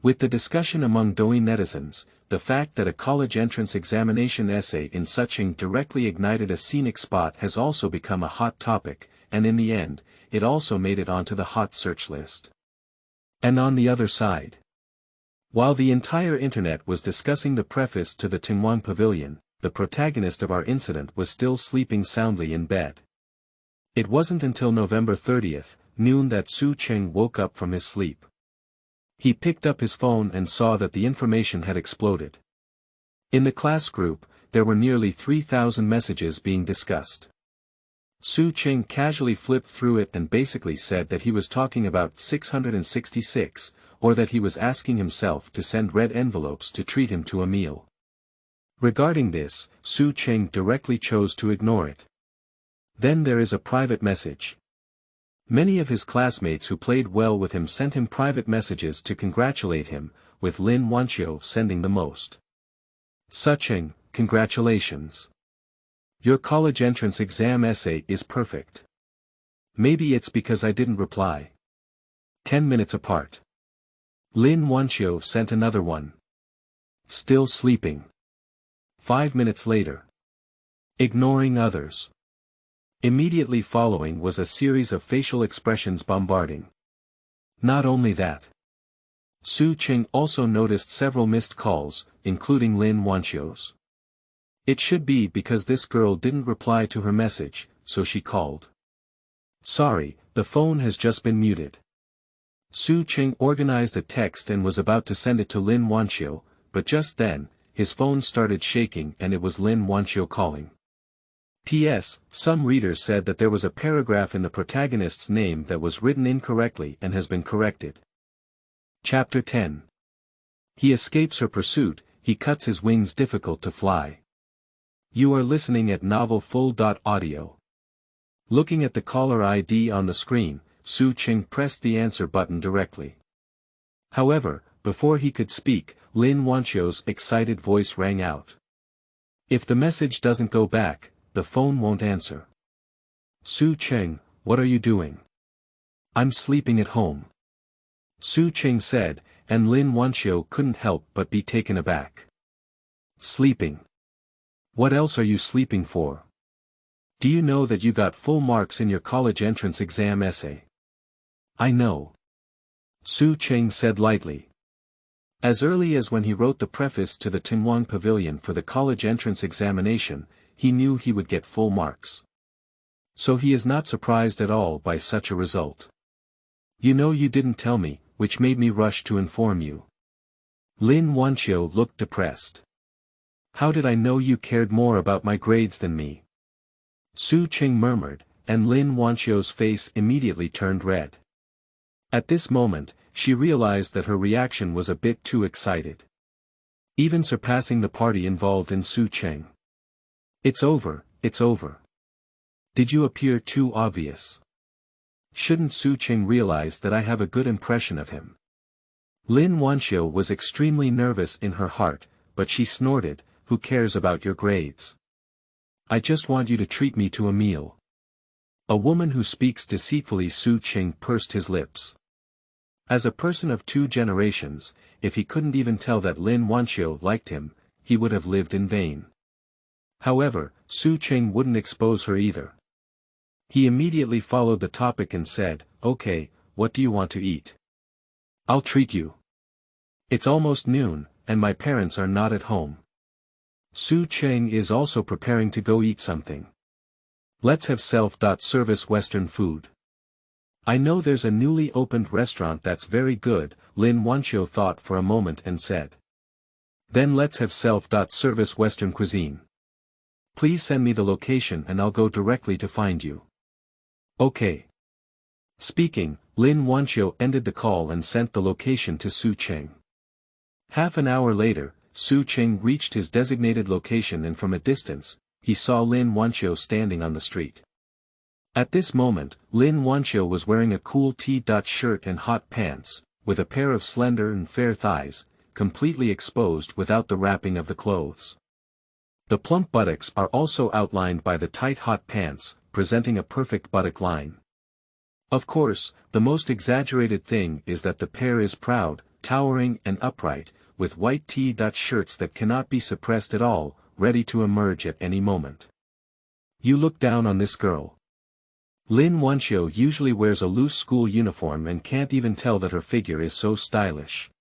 With the discussion among Douyin netizens, the fact that a college entrance examination essay in Su Cheng directly ignited a scenic spot has also become a hot topic, and in the end, it also made it onto the hot search list. And on the other side, while the entire internet was discussing the preface to the Tengwang Pavilion, the protagonist of our incident was still sleeping soundly in bed. It wasn't until November 30th, noon that Su Cheng woke up from his sleep. He picked up his phone and saw that the information had exploded. In the class group, there were nearly 3,000 messages being discussed. Su Cheng casually flipped through it and basically said that he was talking about 666, or that he was asking himself to send red envelopes to treat him to a meal. Regarding this, Su Cheng directly chose to ignore it. Then there is a private message. Many of his classmates who played well with him sent him private messages to congratulate him, with Lin Wanqiu sending the most. Su Cheng, congratulations. Your college entrance exam essay is perfect. Maybe it's because I didn't reply. 10 minutes apart. Lin Wanqiu sent another one. Still sleeping. 5 minutes later. Ignoring others. Immediately following was a series of facial expressions bombarding. Not only that. Su Cheng also noticed several missed calls, including Lin Wanqiu's. It should be because this girl didn't reply to her message, so she called. Sorry, the phone has just been muted. Su Cheng organized a text and was about to send it to Lin Wanqiu, but just then, his phone started shaking and it was Lin Wanqiu calling. P.S. Some readers said that there was a paragraph in the protagonist's name that was written incorrectly and has been corrected. Chapter 10. He escapes her pursuit, he cuts his wings difficult to fly. You are listening at Novel Full.audio. Looking at the caller ID on the screen, Su Cheng pressed the answer button directly. However, before he could speak, Lin Wanqiu's excited voice rang out. If the message doesn't go back, the phone won't answer. Su Cheng, what are you doing? I'm sleeping at home. Su Cheng said, and Lin Wanqiu couldn't help but be taken aback. Sleeping? What else are you sleeping for? Do you know that you got full marks in your college entrance exam essay? I know. Su Cheng said lightly. As early as when he wrote the preface to the Tengwang Pavilion for the college entrance examination, he knew he would get full marks. So he is not surprised at all by such a result. You know you didn't tell me, which made me rush to inform you. Lin Wanqiu looked depressed. How did I know you cared more about my grades than me? Su Cheng murmured, and Lin Wanqiu's face immediately turned red. At this moment, she realized that her reaction was a bit too excited. Even surpassing the party involved in Su Cheng. It's over, it's over. Did you appear too obvious? Shouldn't Su Cheng realize that I have a good impression of him? Lin Wanqiu was extremely nervous in her heart, but she snorted, who cares about your grades? I just want you to treat me to a meal. A woman who speaks deceitfully. Su Cheng pursed his lips. As a person of 2 generations, if he couldn't even tell that Lin Wanqiu liked him, he would have lived in vain. However, Su Cheng wouldn't expose her either. He immediately followed the topic and said, okay, what do you want to eat? I'll treat you. It's almost noon, and my parents are not at home. Su Cheng is also preparing to go eat something. Let's have self-service Western food. I know there's a newly opened restaurant that's very good, Lin Wanqiu thought for a moment and said. Then let's have self-service Western cuisine. Please send me the location and I'll go directly to find you. Okay. Speaking, Lin Wanqiu ended the call and sent the location to Su Cheng. Half an hour later, Su Cheng reached his designated location and from a distance, he saw Lin Wanqiu standing on the street. At this moment, Lin Wanqiu was wearing a cool t-shirt and hot pants, with a pair of slender and fair thighs, completely exposed without the wrapping of the clothes. The plump buttocks are also outlined by the tight hot pants, presenting a perfect buttock line. Of course, the most exaggerated thing is that the pair is proud, towering and upright, with white t-shirts that cannot be suppressed at all, ready to emerge at any moment. You look down on this girl. Lin Wanqiu usually wears a loose school uniform and can't even tell that her figure is so stylish.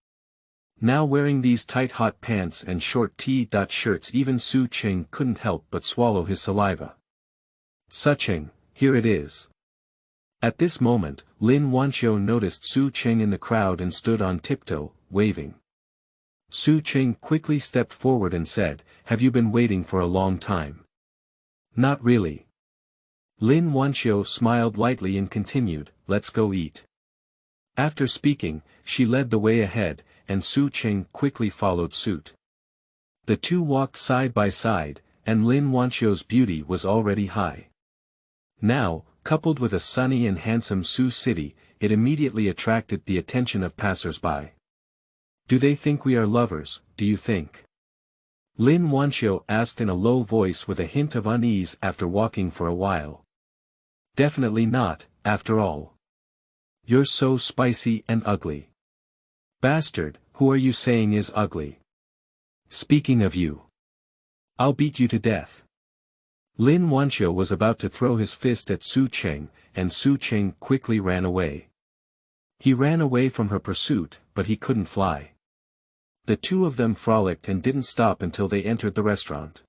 Now wearing these tight hot pants and short t-shirts, even Su Cheng couldn't help but swallow his saliva. Su Cheng, here it is. At this moment, Lin Wanqiu noticed Su Cheng in the crowd and stood on tiptoe, waving. Su Cheng quickly stepped forward and said, have you been waiting for a long time? Not really. Lin Wanqiu smiled lightly and continued, let's go eat. After speaking, she led the way ahead, and Su Cheng quickly followed suit. The two walked side by side, and Lin Wanqiu's beauty was already high. Now, Coupled with a sunny and handsome Sioux city, it immediately attracted the attention of passers-by. Do they think we are lovers, do you think? Lin Wanqiu asked in a low voice with a hint of unease after walking for a while. Definitely not, after all. You're so spicy and ugly. Bastard, who are you saying is ugly? Speaking of you. I'll beat you to death. Lin Wanqiu was about to throw his fist at Su Cheng, and Su Cheng quickly ran away. He ran away from her pursuit, but he couldn't fly. The two of them frolicked and didn't stop until they entered the restaurant.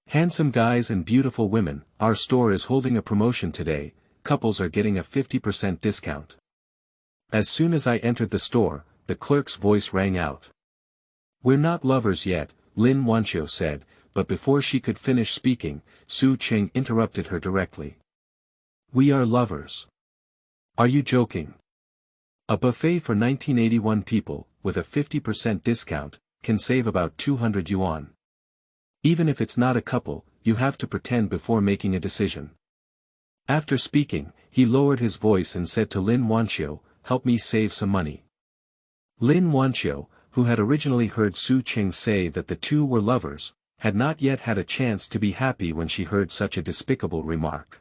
Handsome guys and beautiful women, our store is holding a promotion today, couples are getting a 50% discount. As soon as I entered the store, the clerk's voice rang out. We're not lovers yet, Lin Wanqiu said, but before she could finish speaking, Su Cheng interrupted her directly. We are lovers. Are you joking? A buffet for 1981 people, with a 50% discount, can save about 200 yuan. Even if it's not a couple, you have to pretend before making a decision. After speaking, he lowered his voice and said to Lin Wanqiu, help me save some money. Lin Wanqiu, who had originally heard Su Cheng say that the two were lovers, had not yet had a chance to be happy when she heard such a despicable remark.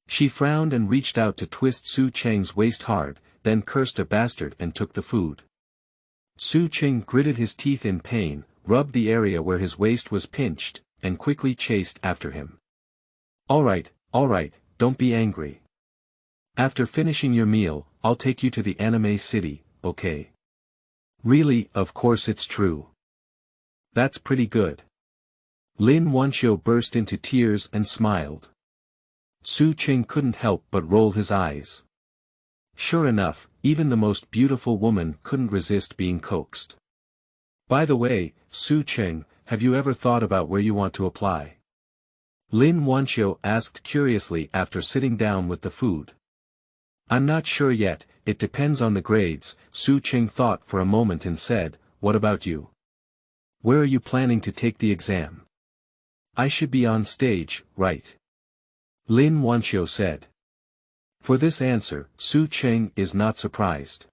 She frowned and reached out to twist Su Cheng's waist hard, then cursed a bastard and took the food. Su Cheng gritted his teeth in pain, rubbed the area where his waist was pinched, and quickly chased after him. All right, don't be angry. After finishing your meal, I'll take you to the anime city, okay? Really, of course it's true. That's pretty good. Lin Wanqiu burst into tears and smiled. Su Cheng couldn't help but roll his eyes. Sure enough, even the most beautiful woman couldn't resist being coaxed. By the way, Su Cheng, have you ever thought about where you want to apply? Lin Wanqiu asked curiously after sitting down with the food. I'm not sure yet, it depends on the grades, Su Cheng thought for a moment and said, what about you? Where are you planning to take the exam? I should be on stage, right? Lin Wanqiu said. For this answer, Su Cheng is not surprised.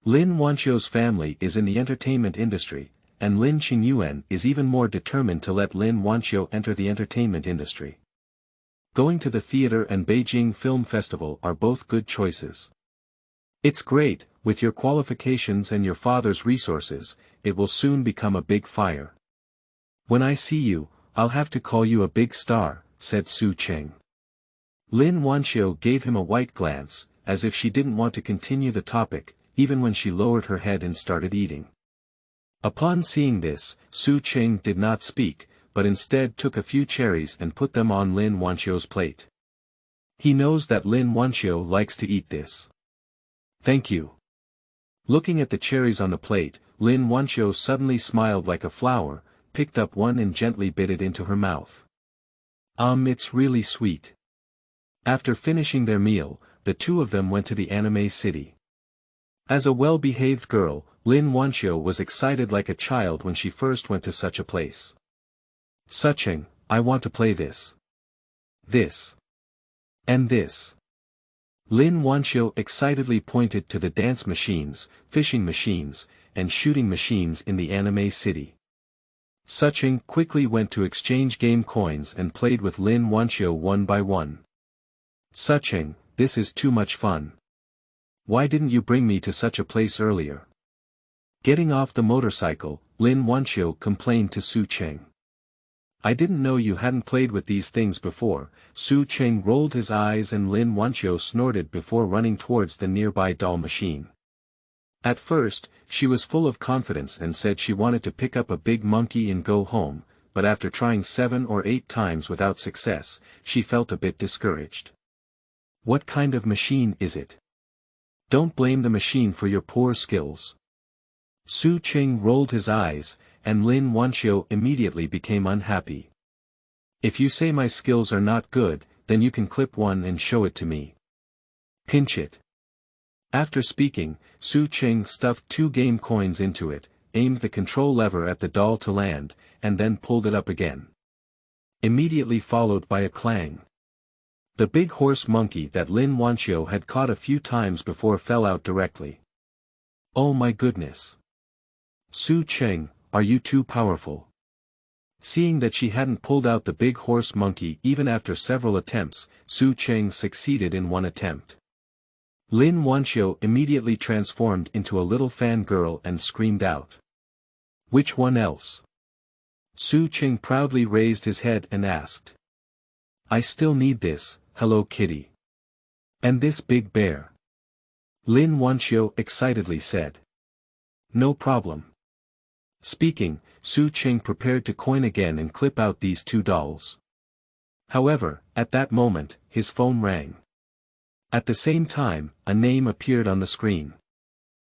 Lin Wanqiu's family is in the entertainment industry, and Lin Qingyuan is even more determined to let Lin Wanqiu enter the entertainment industry. Going to the theater and Beijing Film Festival are both good choices. It's great, with your qualifications and your father's resources, it will soon become a big fire. When I see you, I'll have to call you a big star, said Su Cheng. Lin Wanqiu gave him a white glance, as if she didn't want to continue the topic, even when she lowered her head and started eating. Upon seeing this, Su Cheng did not speak, but instead took a few cherries and put them on Lin Wanqiu's plate. He knows that Lin Wanqiu likes to eat this. Thank you. Looking at the cherries on the plate, Lin Wanqiu suddenly smiled like a flower, picked up one and gently bit it into her mouth. It's really sweet. After finishing their meal, the two of them went to the anime city. As a well-behaved girl, Lin Wanqiu was excited like a child when she first went to such a place. Su Cheng, I want to play this. This. And this. Lin Wanqiu excitedly pointed to the dance machines, fishing machines, and shooting machines in the anime city. Su Cheng quickly went to exchange game coins and played with Lin Wanqiu one by one. Su Cheng, this is too much fun. Why didn't you bring me to such a place earlier? Getting off the motorcycle, Lin Wanqiu complained to Su Cheng. I didn't know you hadn't played with these things before. Su Cheng rolled his eyes and Lin Wanqiu snorted before running towards the nearby doll machine. At first, she was full of confidence and said she wanted to pick up a big monkey and go home, but after trying 7 or 8 times without success, she felt a bit discouraged. What kind of machine is it? Don't blame the machine for your poor skills. Su Cheng rolled his eyes, and Lin Wanqiu immediately became unhappy. If you say my skills are not good, then you can clip one and show it to me. Pinch it. After speaking, Su Cheng stuffed 2 game coins into it, aimed the control lever at the doll to land, and then pulled it up again. Immediately followed by a clang. The big horse monkey that Lin Wanqiu had caught a few times before fell out directly. Oh my goodness. Su Cheng, are you too powerful? Seeing that she hadn't pulled out the big horse monkey even after several attempts, Su Cheng succeeded in one attempt. Lin Wanqiu immediately transformed into a little fangirl and screamed out. Which one else? Su Cheng proudly raised his head and asked. I still need this, Hello Kitty. And this big bear. Lin Wanqiu excitedly said. No problem. Speaking, Su Cheng prepared to coin again and clip out these two dolls. However, at that moment, his phone rang. At the same time, a name appeared on the screen.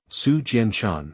Su Jianshan.